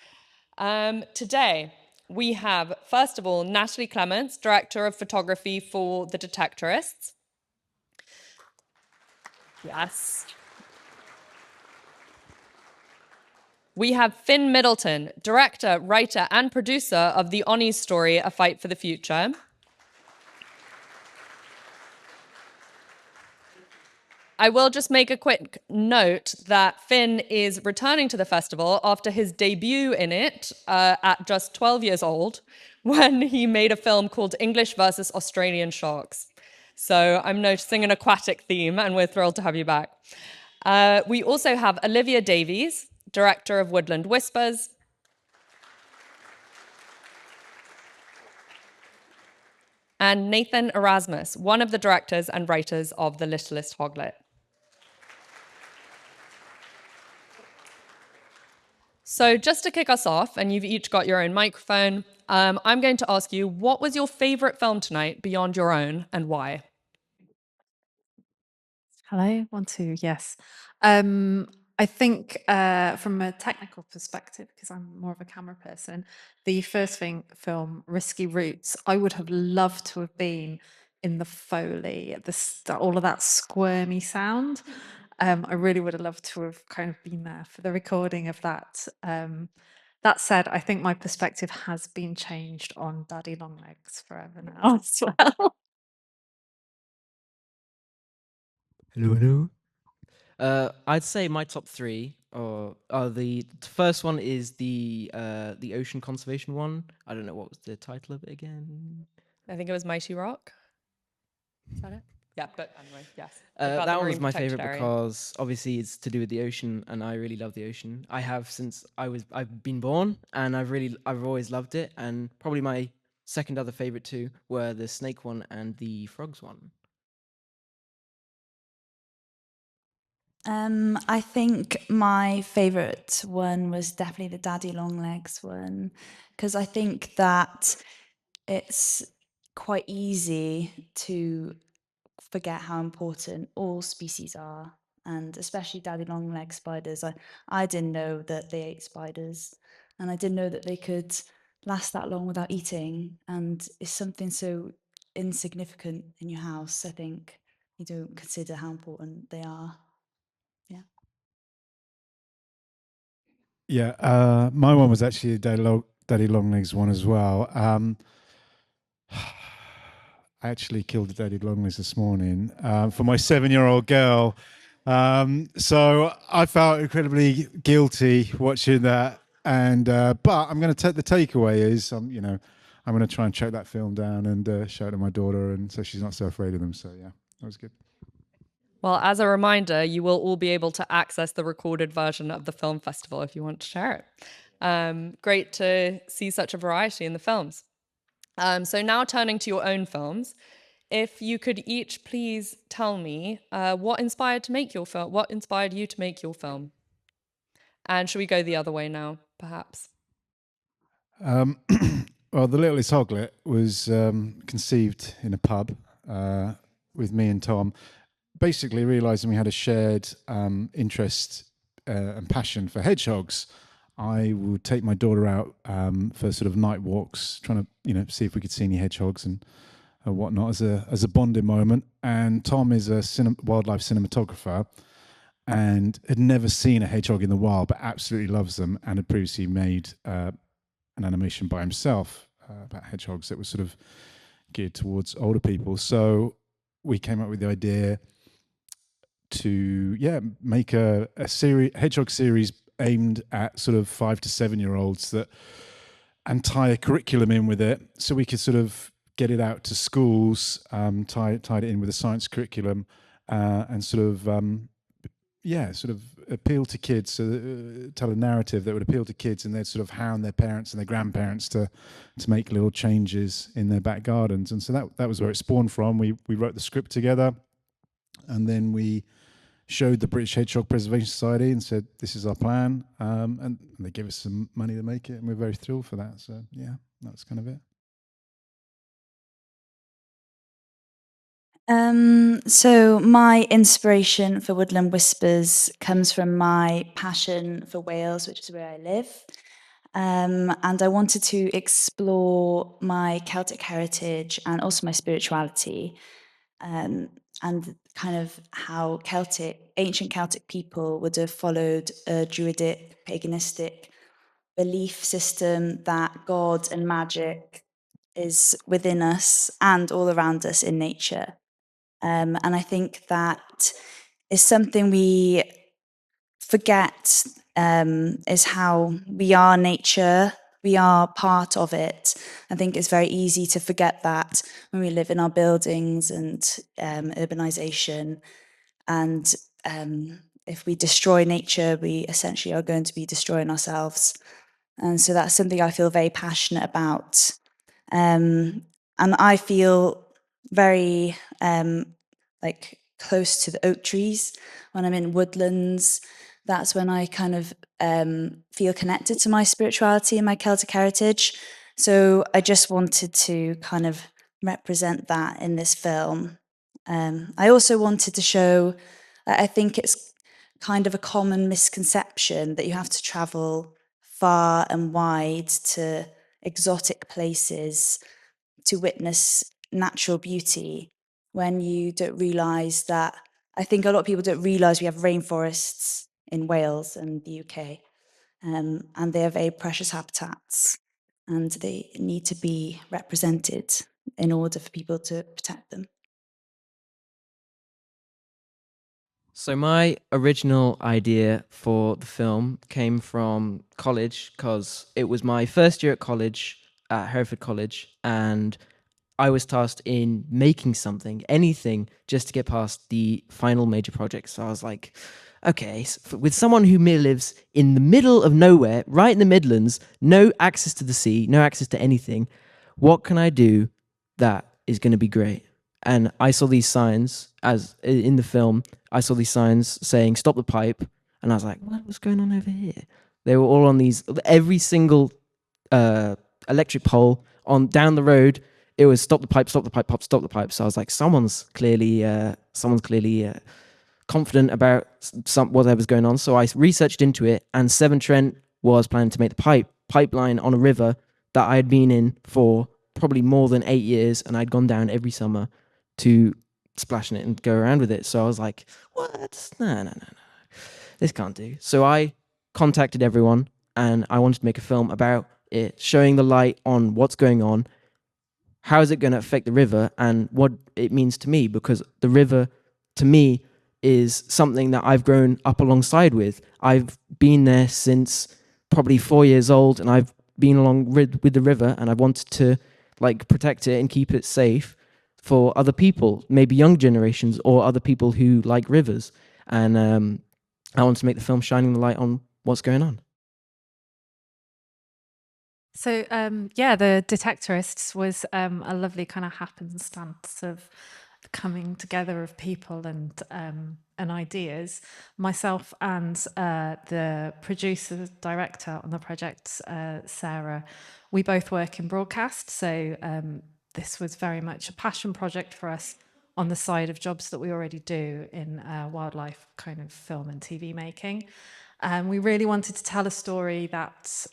Today, we have, first of all, Natalie Clements, Director of Photography for the Detectorists. Yes. We have Finn Middleton, Director, Writer, and Producer of the Onny story, A Fight for the Future. I will just make a quick note that Finn is returning to the festival after his debut in it at just 12 years old, when he made a film called English versus Australian Sharks. So I'm noticing an aquatic theme, and we're thrilled to have you back. We also have Olivia Davies, Director of Woodland Whispers, and Nathan Erasmus, one of the directors and writers of The Littlest Hoglet. So just to kick us off, and you've each got your own microphone, I'm going to ask you, what was your favorite film tonight beyond your own, and why? Hello, 1, 2, yes. I think from a technical perspective, because I'm more of a camera person, the first film, Risky Roots, I would have loved to have been in the Foley, all of that squirmy sound. I really would have loved to have kind of been there for the recording of that. That said, I think my perspective has been changed on Daddy Longlegs forever now as well. Hello, hello. I'd say my top 3 are the first one is the ocean conservation one. I don't know what was the title of it again. I think it was Mighty Rock. Is that it? Yeah, but anyway, yes. That one was my favorite because obviously it's to do with the ocean, and I really love the ocean. I have since I've been born, and I've always loved it. And probably my second other favorite 2 were the snake one and the frogs one. I think my favourite one was definitely the Daddy Longlegs one, because I think that it's quite easy to forget how important all species are, and especially Daddy Longlegs spiders. I didn't know that they ate spiders, and I didn't know that they could last that long without eating, and it's something so insignificant in your house. I think you don't consider how important they are. Yeah, my one was actually a Daddy Longlegs one as well. I actually killed a Daddy Longlegs this morning for my 7-year-old girl. So I felt incredibly guilty watching that. And but I'm going to take the takeaway is, I'm going to try and choke that film down and show it to my daughter, and so she's not so afraid of them. So yeah, that was good. Well, as a reminder, you will all be able to access the recorded version of the film festival if you want to share it. Great to see such a variety in the films. So now turning to your own films, if you could each please tell me what inspired you to make your film? And should we go the other way now, perhaps? Well, The Littlest Hoglet was conceived in a pub with me and Tom, basically realising we had a shared interest and passion for hedgehogs. I would take my daughter out for sort of night walks, trying to see if we could see any hedgehogs and whatnot as a bonding moment. And Tom is a wildlife cinematographer and had never seen a hedgehog in the wild, but absolutely loves them, and had previously made an animation by himself about hedgehogs that was sort of geared towards older people. So we came up with the idea to make a hedgehog series aimed at sort of 5 to 7 year olds and tie a curriculum in with it, so we could sort of get it out to schools, tied it in with a science curriculum, and sort of appeal to kids, tell a narrative that would appeal to kids, and they'd sort of hound their parents and their grandparents to make little changes in their back gardens. And so that was where it spawned from. We wrote the script together, and then we showed the British Hedgehog Preservation Society and said, this is our plan, and they gave us some money to make it, and we're very thrilled for that. So yeah, that's kind of it. So my inspiration for Woodland Whispers comes from my passion for Wales, which is where I live. And I wanted to explore my Celtic heritage and also my spirituality, and kind of how ancient Celtic people would have followed a druidic, paganistic belief system that God and magic is within us and all around us in nature. And I think that is something we forget, is how we are nature, we are part of it. I think it's very easy to forget that when we live in our buildings and urbanization. And if we destroy nature, we essentially are going to be destroying ourselves. And so that's something I feel very passionate about. And I feel very close to the oak trees when I'm in woodlands. That's when I kind of feel connected to my spirituality and my Celtic heritage. So I just wanted to kind of represent that in this film. I also wanted to show, I think it's kind of a common misconception that you have to travel far and wide to exotic places to witness natural beauty, when you don't realise that, I think a lot of people don't realise we have rainforests in Wales and the UK, and they are very precious habitats, and they need to be represented in order for people to protect them. So my original idea for the film came from college, because it was my first year at college, at Hereford College, and I was tasked in making something, anything, just to get past the final major project. So I was like, okay, so with someone who lives in the middle of nowhere, right in the Midlands, no access to the sea, no access to anything, what can I do that is going to be great? And I saw these signs, as in the film, I saw these signs saying, stop the pipe. And I was like, what's going on over here? They were all on these, every single electric pole on down the road, it was stop the pipe, stop the pipe, pop, stop the pipe. So I was like, someone's clearly confident about whatever's going on. So I researched into it, and Severn Trent was planning to make the pipeline on a river that I had been in for probably more than 8 years, and I'd gone down every summer to splash in it and go around with it. So I was like, what? No. This can't do. So I contacted everyone, and I wanted to make a film about it, showing the light on what's going on, how is it going to affect the river, and what it means to me, because the river, to me, is something that I've grown up alongside with. I've been there since probably 4 years old, and I've been along with the river, and I wanted to protect it and keep it safe for other people, maybe young generations or other people who like rivers. And I wanted to make the film shining the light on what's going on. So, the Detectorists was a lovely kind of happenstance of coming together of people and ideas. Myself and the producer director on the project, Sarah, we both work in broadcast. So this was very much a passion project for us on the side of jobs that we already do in wildlife kind of film and TV making. We really wanted to tell a story that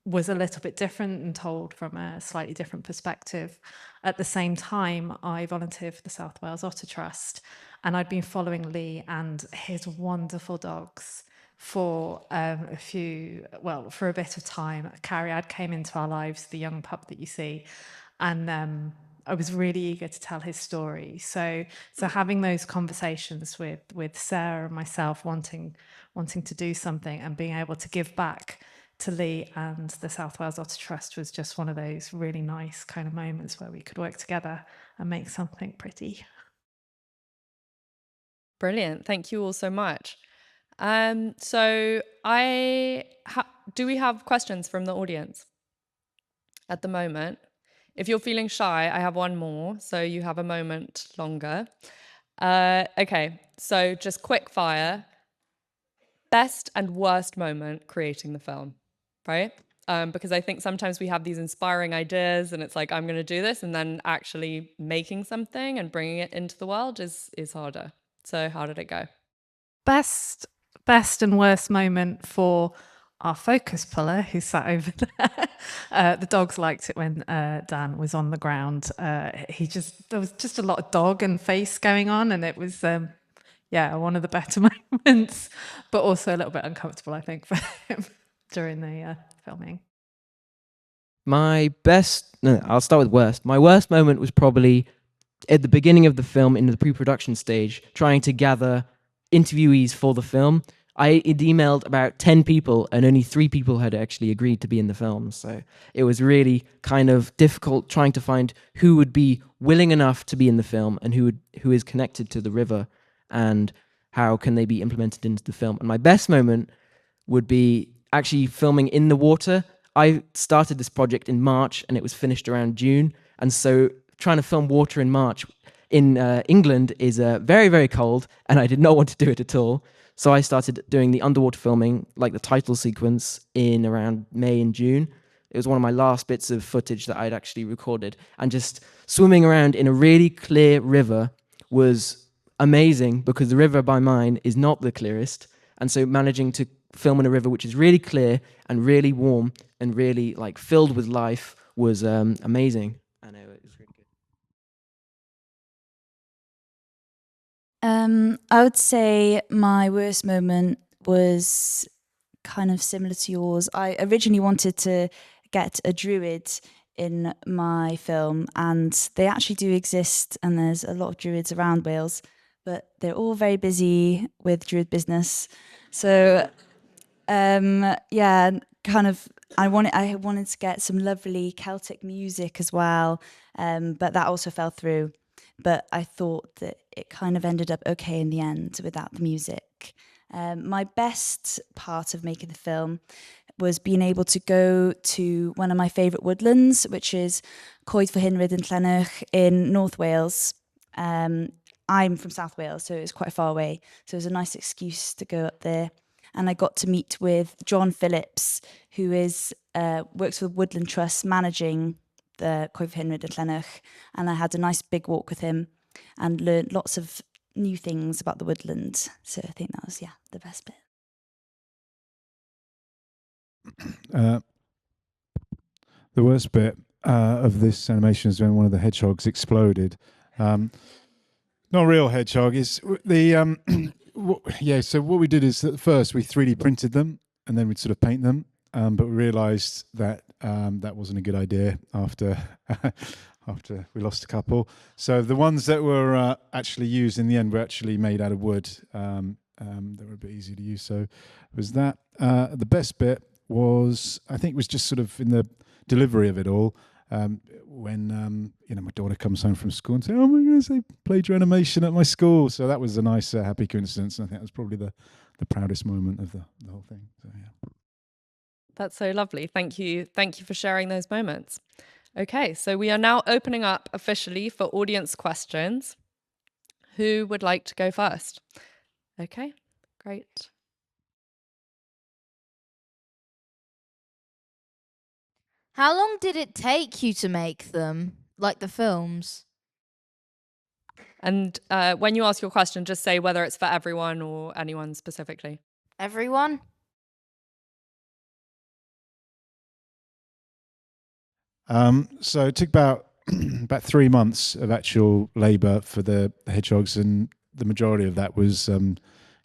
was a little bit different and told from a slightly different perspective. At the same time, I volunteered for the South Wales Otter Trust, and I'd been following Lee and his wonderful dogs for for a bit of time. Cariad came into our lives, the young pup that you see, and I was really eager to tell his story. So having those conversations with Sarah and myself, wanting to do something and being able to give back to Lee and the South Wales Otter Trust was just one of those really nice kind of moments where we could work together and make something pretty. Brilliant. Thank you all so much. So do we have questions from the audience at the moment? If you're feeling shy, I have one more, so you have a moment longer. Okay, so just quick fire. Best and worst moment creating the film, right? Because I think sometimes we have these inspiring ideas and it's like, I'm going to do this, and then actually making something and bringing it into the world is harder. So how did it go? Best and worst moment for our focus puller who sat over there. The dogs liked it when Dan was on the ground. There was just a lot of dog and face going on, and it was one of the better moments, but also a little bit uncomfortable, I think, for him during the filming. I'll start with worst. My worst moment was probably at the beginning of the film, in the pre-production stage, trying to gather interviewees for the film. I had emailed about 10 people and only 3 people had actually agreed to be in the film. So it was really kind of difficult trying to find who would be willing enough to be in the film and who is connected to the river and how can they be implemented into the film. And my best moment would be actually filming in the water. I started this project in March and it was finished around June. And so trying to film water in March in England is very, very cold, and I did not want to do it at all. So I started doing the underwater filming, like the title sequence, in around May and June. It was one of my last bits of footage that I'd actually recorded. And just swimming around in a really clear river was amazing, because the river by mine is not the clearest. And so managing to film in a river which is really clear and really warm and really like filled with life was amazing. I know, it was really good. I would say my worst moment was kind of similar to yours. I originally wanted to get a druid in my film, and they actually do exist, and there's a lot of druids around Wales, but they're all very busy with druid business. So I wanted to get some lovely Celtic music as well, but that also fell through. But I thought that it kind of ended up okay in the end without the music. My best part of making the film was being able to go to one of my favourite woodlands, which is Coed fy Hinryd yn Llanwch in North Wales. I'm from South Wales, so it was quite far away. So it was a nice excuse to go up there. And I got to meet with John Phillips, who works for the Woodland Trust, managing the Coed fy Hinryd yn Llanwch. And I had a nice big walk with him and learned lots of new things about the woodland. So I think that was, the best bit. The worst bit of this animation is when one of the hedgehogs exploded. Not a real hedgehog. Is the So what we did is at first we 3D printed them and then we'd sort of paint them, but we realised that that wasn't a good idea after after we lost a couple. So the ones that were actually used in the end were actually made out of wood. They were a bit easy to use. So it was that. The best bit was, I think, was just sort of in the delivery of it all. When my daughter comes home from school and says, "Oh my goodness, they played your animation at my school." So that was a nice, happy coincidence. And I think that was probably the proudest moment of the whole thing. So yeah. That's so lovely. Thank you. Thank you for sharing those moments. Okay, so we are now opening up officially for audience questions. Who would like to go first? Okay, great. How long did it take you to make them, like the films? And when you ask your question, just say whether it's for everyone or anyone specifically. Everyone? So it took about 3 months of actual labour for the hedgehogs, and the majority of that was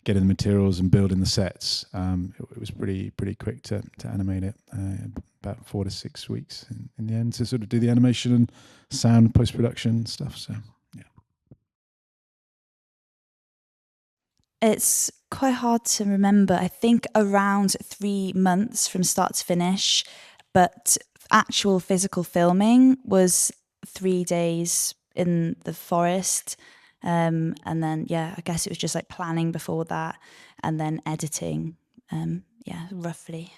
getting the materials and building the sets. It was pretty quick to animate it, about 4 to 6 weeks in the end to sort of do the animation and sound post-production stuff. So yeah. It's quite hard to remember. I think around 3 months from start to finish, but actual physical filming was 3 days in the forest. And then, I guess it was just like planning before that and then editing, roughly.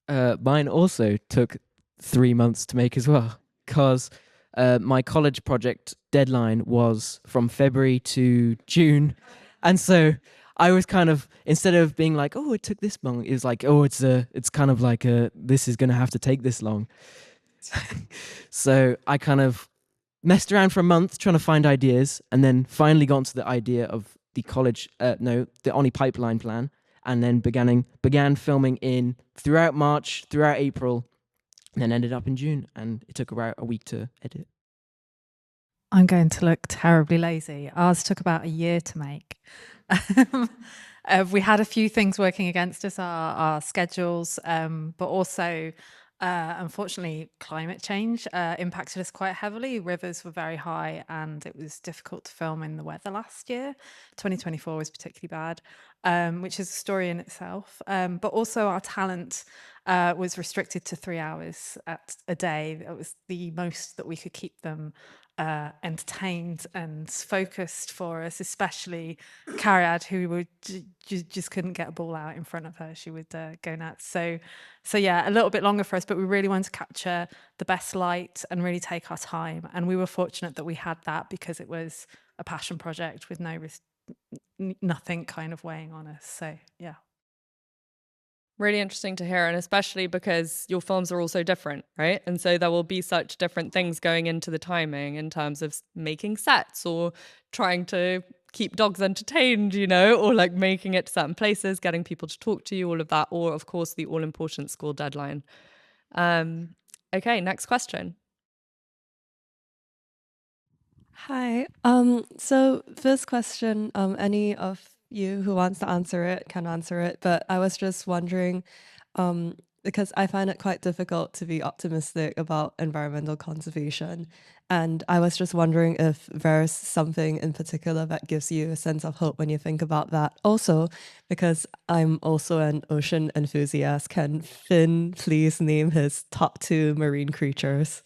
Mine also took 3 months to make as well, because my college project deadline was from February to June. And so I was kind of, instead of being like, oh, it took this long, it was like, oh, it's kind of like, this is going to have to take this long. So I kind of messed around for a month trying to find ideas, and then finally got onto the idea of the Onny pipeline plan, and then began filming throughout March, throughout April, and then ended up in June, and it took about a week to edit. I'm going to look terribly lazy. Ours took about a year to make. We had a few things working against us, our schedules, but also, unfortunately, climate change impacted us quite heavily. Rivers were very high and it was difficult to film in the weather last year. 2024 was particularly bad, which is a story in itself. But also our talent was restricted to 3 hours a day. It was the most that we could keep them entertained and focused for us, especially Cariad, who just couldn't get a ball out in front of her. She would go nuts. So yeah, a little bit longer for us, but we really wanted to capture the best light and really take our time. And we were fortunate that we had that because it was a passion project with nothing kind of weighing on us. So yeah. Really interesting to hear, and especially because your films are also different, right? And so there will be such different things going into the timing in terms of making sets or trying to keep dogs entertained, or like making it to certain places, getting people to talk to you, all of that, or of course the all-important school deadline. Okay, next question. Hi. So first question, any of you who wants to answer it can answer it, but I was just wondering, because I find it quite difficult to be optimistic about environmental conservation, and I was just wondering if there's something in particular that gives you a sense of hope when you think about that. Also, because I'm also an ocean enthusiast, can Finn please name his top 2 marine creatures?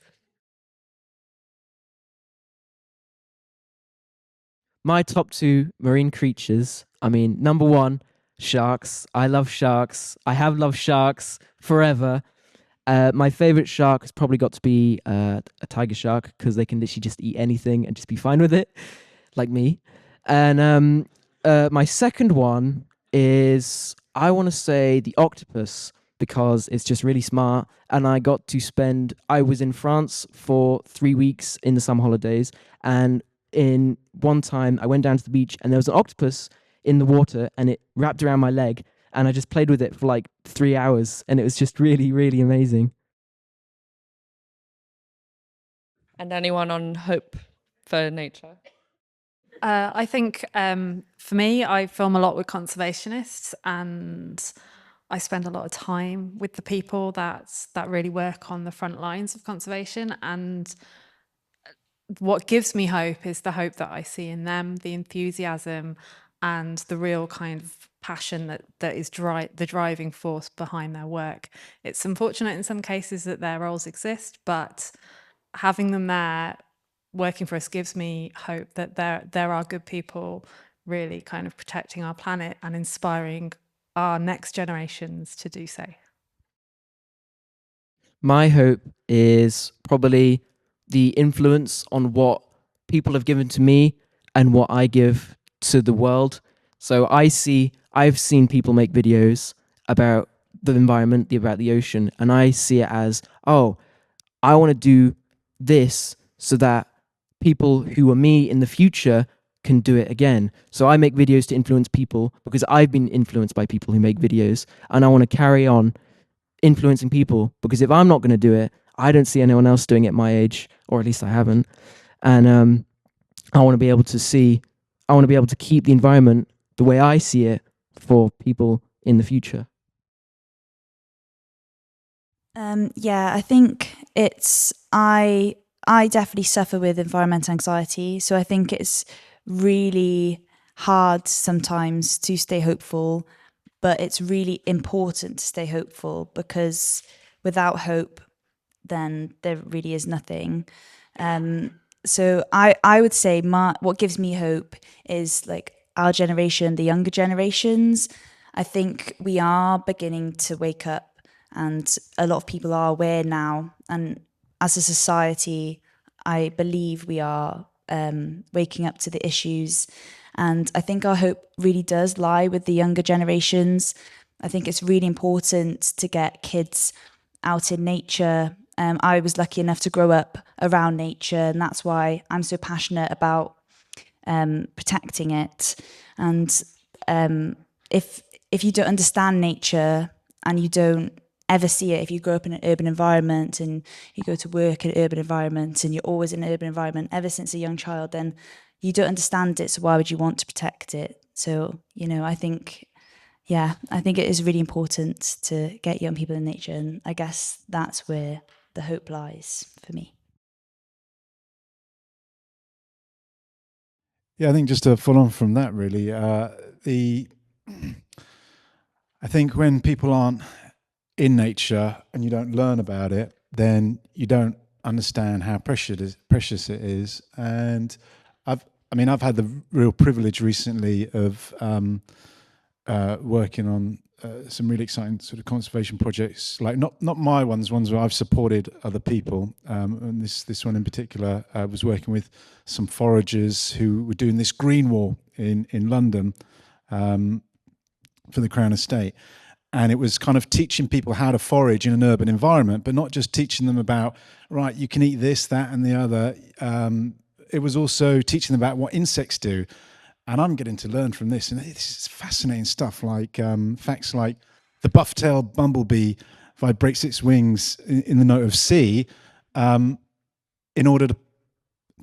My top 2 marine creatures, number 1, sharks. I love sharks. I have loved sharks forever. My favorite shark has probably got to be a tiger shark, because they can literally just eat anything and just be fine with it, like me. And my second one is, I want to say the octopus, because it's just really smart. And I was in France for 3 weeks in the summer holidays, and in one time I went down to the beach and there was an octopus in the water and it wrapped around my leg, and I just played with it for like 3 hours, and it was just really, really amazing. And anyone on hope for nature? I think for me, I film a lot with conservationists, and I spend a lot of time with the people that really work on the front lines of conservation. And what gives me hope is the hope that I see in them, the enthusiasm and the real kind of passion that is the driving force behind their work. It's unfortunate in some cases that their roles exist, but having them there working for us gives me hope that there are good people really kind of protecting our planet and inspiring our next generations to do so. My hope is probably the influence on what people have given to me and what I give to the world. So I've seen people make videos about the environment, about the ocean, and I see it as, oh, I want to do this so that people who are me in the future can do it again. So I make videos to influence people because I've been influenced by people who make videos, and I want to carry on influencing people, because if I'm not going to do it, I don't see anyone else doing it my age, or at least I haven't. And I want to be able to see, I want to be able to keep the environment the way I see it for people in the future. Yeah, I think I definitely suffer with environmental anxiety, so I think it's really hard sometimes to stay hopeful, but it's really important to stay hopeful, because without hope, then there really is nothing. So I would say what gives me hope is like our generation, the younger generations. I think we are beginning to wake up, and a lot of people are aware now. And as a society, I believe we are waking up to the issues. And I think our hope really does lie with the younger generations. I think it's really important to get kids out in nature. I was lucky enough to grow up around nature, and that's why I'm so passionate about protecting it. And if you don't understand nature and you don't ever see it, if you grow up in an urban environment and you go to work in an urban environment and you're always in an urban environment ever since a young child, then you don't understand it, so why would you want to protect it? So, I think it is really important to get young people in nature, and I guess that's where the hope lies for me. Yeah, I think just to follow on from that, really, I think when people aren't in nature and you don't learn about it, then you don't understand how precious it is. And I've had the real privilege recently of working on some really exciting sort of conservation projects, like not my ones where I've supported other people. And this one in particular was working with some foragers who were doing this green wall in London for the Crown Estate. And it was kind of teaching people how to forage in an urban environment, but not just teaching them about, right, you can eat this, that, and the other. It was also teaching them about what insects do. And I'm getting to learn from this. And this is fascinating stuff, like facts like the buff-tailed bumblebee vibrates its wings in the note of C in order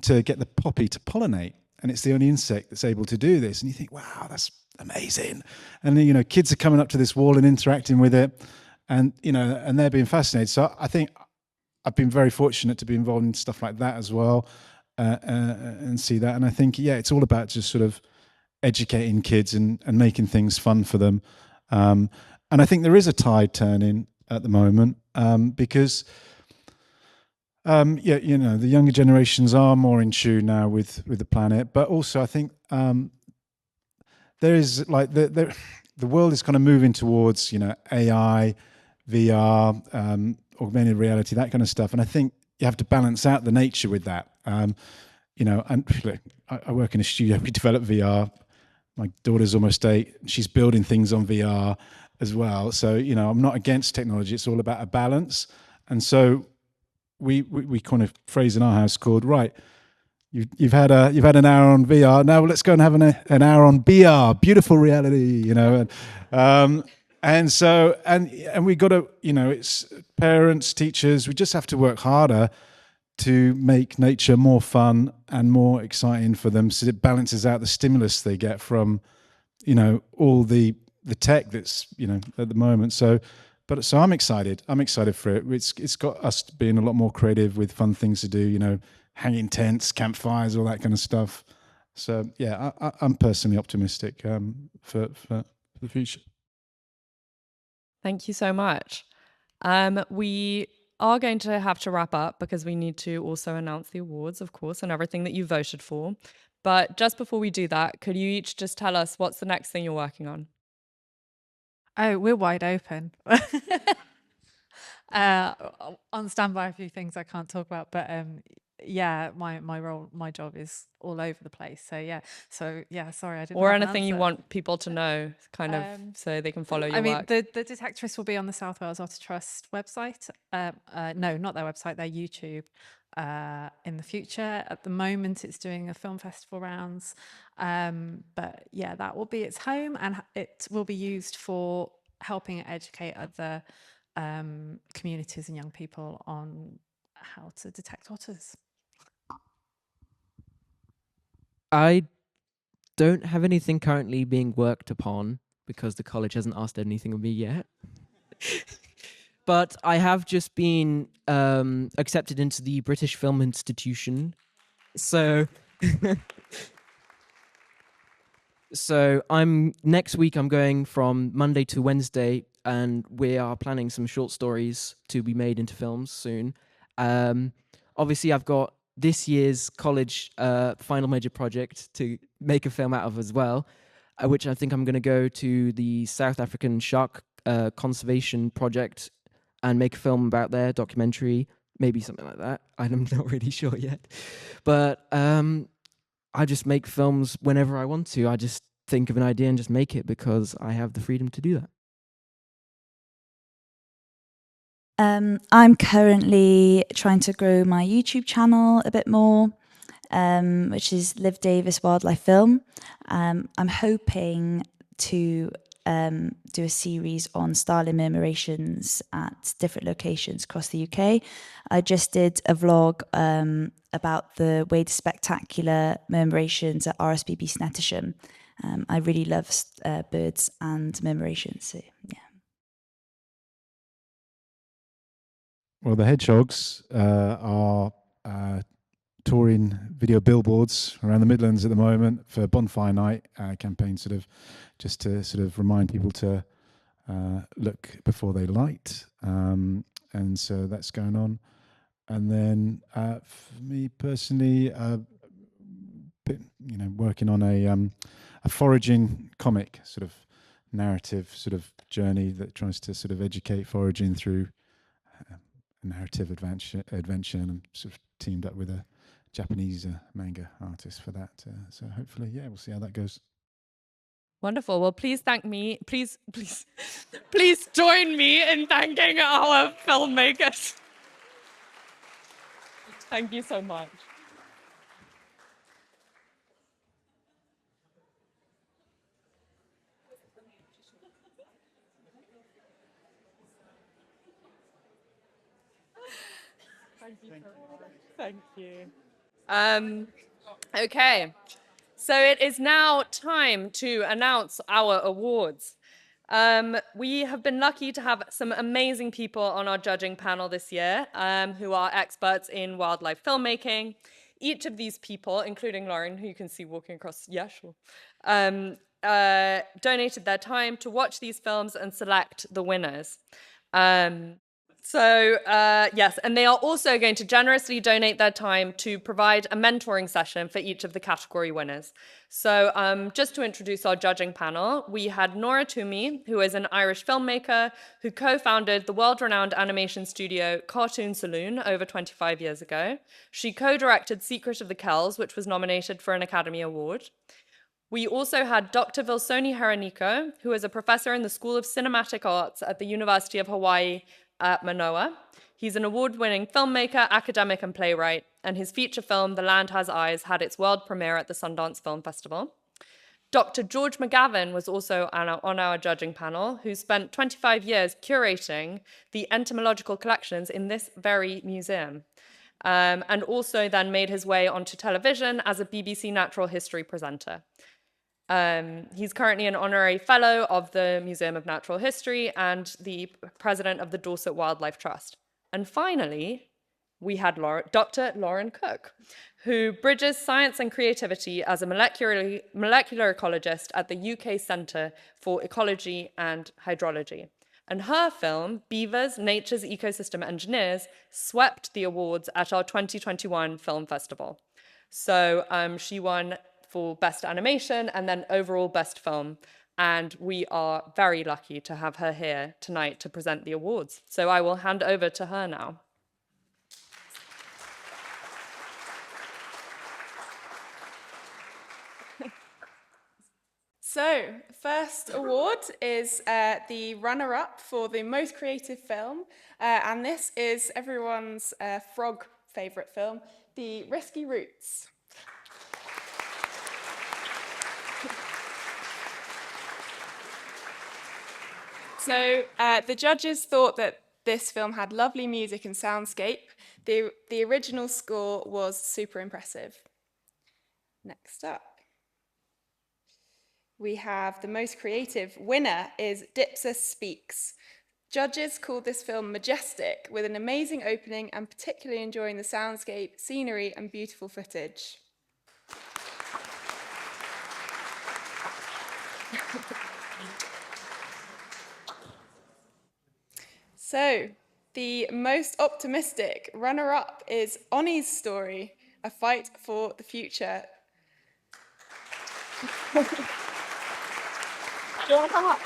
to get the poppy to pollinate. And it's the only insect that's able to do this. And you think, wow, that's amazing. And, kids are coming up to this wall and interacting with it. And, and they're being fascinated. So I think I've been very fortunate to be involved in stuff like that as well and see that. And I think, it's all about just sort of educating kids and making things fun for them. And I think there is a tide turning at the moment because the younger generations are more in tune now with the planet, but also I think there is like the world is kind of moving towards AI, VR, augmented reality, that kind of stuff, and I think you have to balance out the nature with that. And look, I work in a studio. We develop VR. My daughter's almost 8. She's building things on VR as well. So I'm not against technology. It's all about a balance, and so we kind of phrase in our house called, right, you've had an hour on VR, now let's go and have an hour on BR, beautiful reality, and so we got to, it's parents, teachers, we just have to work harder to make nature more fun and more exciting for them, so it balances out the stimulus they get from all the tech that's at the moment. So I'm excited. I'm excited for it. It's got us being a lot more creative with fun things to do. Hanging tents, campfires, all that kind of stuff. So yeah, I'm personally optimistic for the future. Thank you so much. We are going to have to wrap up because we need to also announce the awards, of course, and everything that you voted for. But just before we do that, could you each just tell us what's the next thing you're working on? Oh, we're wide open. On standby, a few things I can't talk about, but my job is all over the place. So sorry, I didn't. Or have an anything you answer. want people to know, kind of, so they can follow your work. The Detectorists will be on the South Wales Otter Trust website. No, not their website, their YouTube. In the future, at the moment, it's doing a film festival rounds, but yeah, that will be its home, and it will be used for helping educate other communities and young people on how to detect otters. I don't have anything currently being worked upon because the college hasn't asked anything of me yet. But I have just been accepted into the British Film Institution. So next week I'm going from Monday to Wednesday, and we are planning some short stories to be made into films soon. Obviously I've got this year's college final major project to make a film out of as well, which I think I'm going to go to the South African shark conservation project and make a film about their documentary, maybe something like that. I'm not really sure yet. But I just make films whenever I want to. I just think of an idea and just make it because I have the freedom to do that. I'm currently trying to grow my YouTube channel a bit more, which is Liv Davis Wildlife Film. I'm hoping to do a series on starling murmurations at different locations across the UK. I just did a vlog about the Wade Spectacular murmurations at RSPB Snettisham. I really love birds and murmurations, so yeah. Well, the hedgehogs are touring video billboards around the Midlands at the moment for Bonfire Night campaign, sort of just to sort of remind people to look before they light, and so that's going on. And then for me personally, working on a foraging comic sort of narrative sort of journey that tries to sort of educate foraging through narrative adventure, and I'm sort of teamed up with a Japanese manga artist for that. So hopefully, yeah, we'll see how that goes. Wonderful. Well, please thank me. Please join me in thanking our filmmakers. Thank you so much. Thank you. Okay, so it is now time to announce our awards. We have been lucky to have some amazing people on our judging panel this year who are experts in wildlife filmmaking. Each of these people, including Lauren, who you can see walking across, yeah, sure, donated their time to watch these films and select the winners. Yes, and they are also going to generously donate their time to provide a mentoring session for each of the category winners. So just to introduce our judging panel, we had Nora Toomey, who is an Irish filmmaker who co-founded the world-renowned animation studio Cartoon Saloon over 25 years ago. She co-directed Secret of the Kells, which was nominated for an Academy Award. We also had Dr. Vilsoni Hereniko, who is a professor in the School of Cinematic Arts at the University of Hawaii at Manoa. He's an award-winning filmmaker, academic, and playwright, and his feature film, The Land Has Eyes, had its world premiere at the Sundance Film Festival. Dr. George McGavin was also on our judging panel, who spent 25 years curating the entomological collections in this very museum, and also then made his way onto television as a BBC Natural History presenter. He's currently an honorary fellow of the Museum of Natural History and the president of the Dorset Wildlife Trust. And finally, we had Dr. Lauren Cook, who bridges science and creativity as a molecular ecologist at the UK Centre for Ecology and Hydrology. And her film, Beavers, Nature's Ecosystem Engineers, swept the awards at our 2021 film festival. So she won for Best Animation and then overall Best Film. And we are very lucky to have her here tonight to present the awards. So I will hand over to her now. So, first award is the runner-up for the most creative film, and this is everyone's frog favourite film, The Risky Roots. So the judges thought that this film had lovely music and soundscape. The original score was super impressive. Next up. we have the most creative winner is Dipsas Speaks. Judges called this film majestic, with an amazing opening and particularly enjoying the soundscape, scenery and beautiful footage. So, the most optimistic runner-up is Onny's story, A Fight for the Future. Do you want to come up?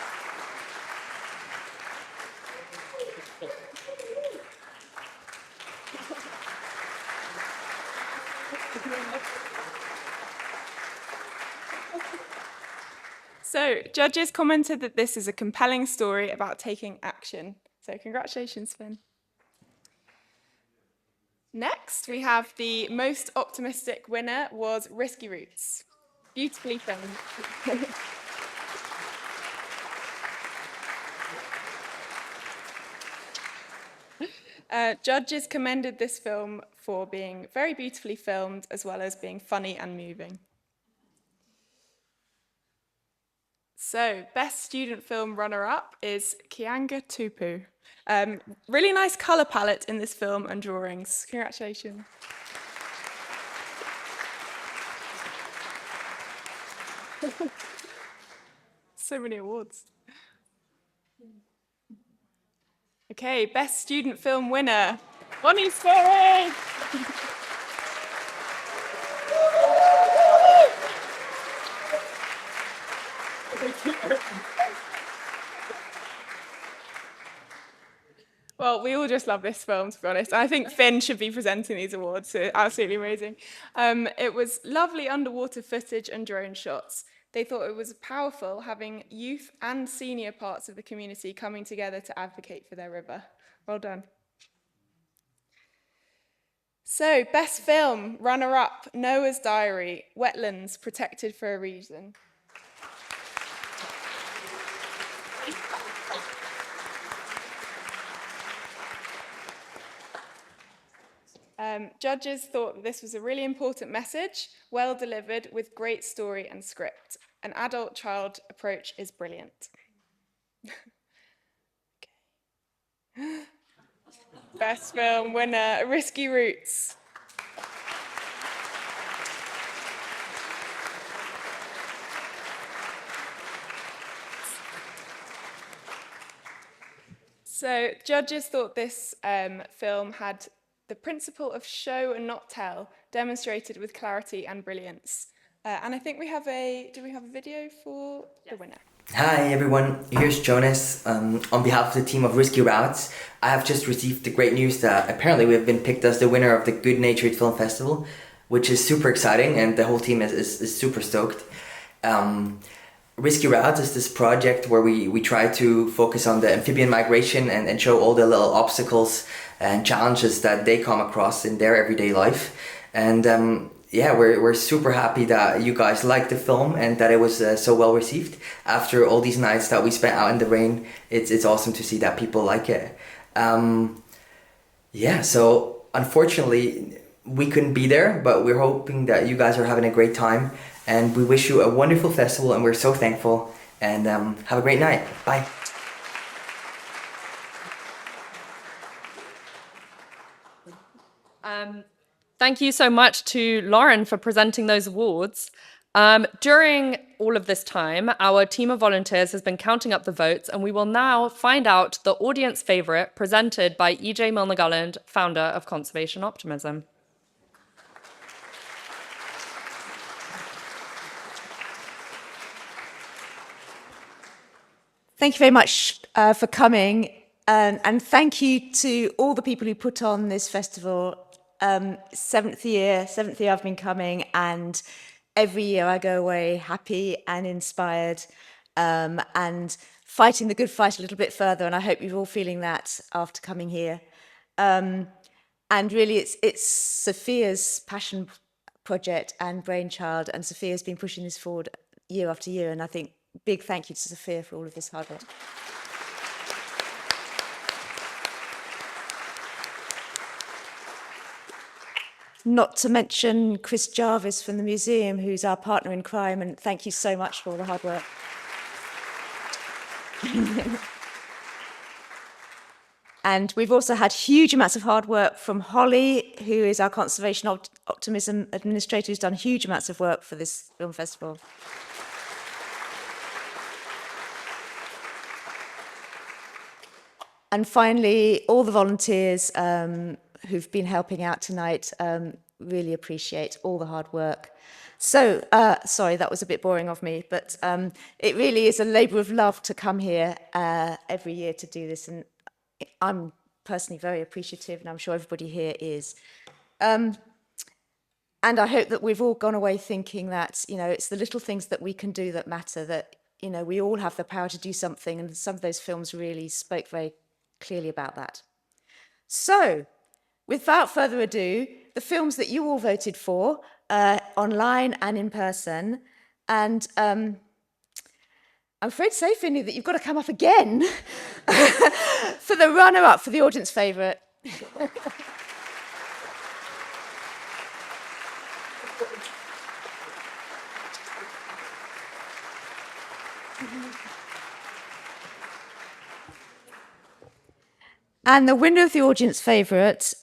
So, judges commented that this is a compelling story about taking action. So, congratulations, Finn. Next, we have the most optimistic winner was Risky Roots. Beautifully filmed. Judges commended this film for being very beautifully filmed, as well as being funny and moving. So, best student film runner-up is Kianga Tupu. Really nice colour palette in this film and drawings. Congratulations. So many awards. Okay, best student film winner, Onny Story! Well, we all just love this film, to be honest. I think Finn should be presenting these awards. So absolutely amazing. It was lovely underwater footage and drone shots. They thought it was powerful having youth and senior parts of the community coming together to advocate for their river. Well done. So, best film, runner-up, Noah's Diary, Wetlands, Protected for a Reason. Judges thought that this was a really important message, well delivered with great story and script. An adult-child approach is brilliant. Okay. Best film winner, Risky Roots. So, judges thought this film had the principle of show and not tell, demonstrated with clarity and brilliance. And I think we have do we have a video for the winner? Hi everyone, here's Jonas. On behalf of the team of Risky Routes, I have just received the great news that apparently we have been picked as the winner of the Good Natured Film Festival, which is super exciting and the whole team is super stoked. Risky Routes is this project where we try to focus on the amphibian migration and show all the little obstacles and challenges that they come across in their everyday life. And yeah, we're super happy that you guys liked the film and that it was so well received. After all these nights that we spent out in the rain, it's awesome to see that people like it. Yeah, so unfortunately we couldn't be there, but we're hoping that you guys are having a great time. And we wish you a wonderful festival, and we're so thankful. And have a great night. Bye. Thank you so much to Lauren for presenting those awards. During all of this time, our team of volunteers has been counting up the votes, and we will now find out the audience favourite presented by E.J. Milner-Gulland, founder of Conservation Optimism. Thank you very much for coming, and thank you to all the people who put on this festival. Seventh year I've been coming, and every year I go away happy and inspired, and fighting the good fight a little bit further, and I hope you're all feeling that after coming here. And really it's Sophia's passion project and brainchild, and Sophia's been pushing this forward year after year, and I think big thank you to Sophia for all of this hard work. not to mention Chris Jarvis from the museum, who's our partner in crime, and thank you so much for all the hard work. And we've also had huge amounts of hard work from Holly, who is our Conservation Optimism administrator, who's done huge amounts of work for this film festival. And finally, all the volunteers who've been helping out tonight, really appreciate all the hard work. So, sorry, that was a bit boring of me, but it really is a labour of love to come here every year to do this, and I'm personally very appreciative, and I'm sure everybody here is. And I hope that we've all gone away thinking that, you know, it's the little things that we can do that matter, that, you know, we all have the power to do something, and some of those films really spoke very clearly about that. So, without further ado, the films that you all voted for, online and in person, and I'm afraid to say, Finley, that you've got to come up again for the runner-up for the audience favourite. And the winner of the audience favourite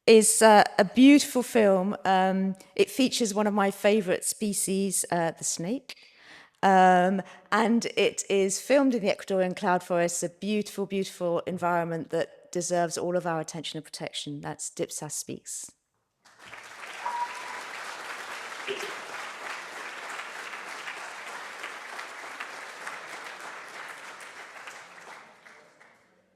is a beautiful film. It features one of my favourite species, the snake. And it is filmed in the Ecuadorian cloud forest, a beautiful, beautiful environment that deserves all of our attention and protection. That's Dipsas Speaks.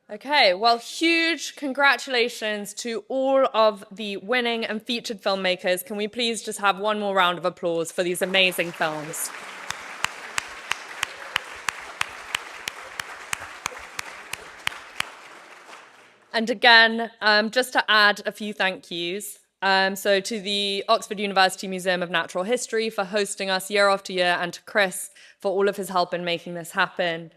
Okay, well, huge congratulations to all of the winning and featured filmmakers. Can we please just have one more round of applause for these amazing films? And again, just to add a few thank yous. So to the Oxford University Museum of Natural History for hosting us year after year, and to Chris for all of his help in making this happen.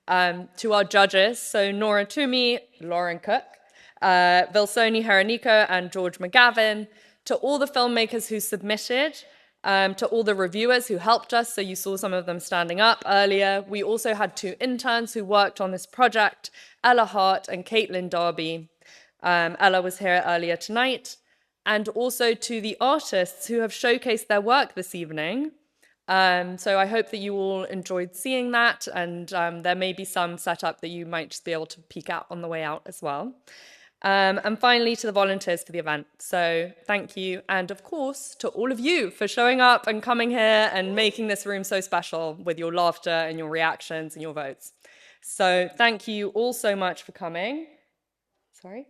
To our judges, so Nora Toomey, Lauren Cook, Vilsoni Heronico and George McGavin, to all the filmmakers who submitted, to all the reviewers who helped us, so you saw some of them standing up earlier. We also had 2 interns who worked on this project, Ella Hart and Caitlin Darby. Ella was here earlier tonight. And also to the artists who have showcased their work this evening. So I hope that you all enjoyed seeing that, and there may be some setup that you might just be able to peek out on the way out as well. And finally, to the volunteers for the event. So thank you, and of course, to all of you for showing up and coming here and making this room so special with your laughter and your reactions and your votes. So thank you all so much for coming. Sorry?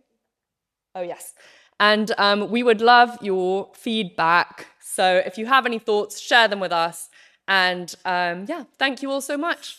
Oh, yes. And we would love your feedback. So if you have any thoughts, share them with us. And yeah, thank you all so much.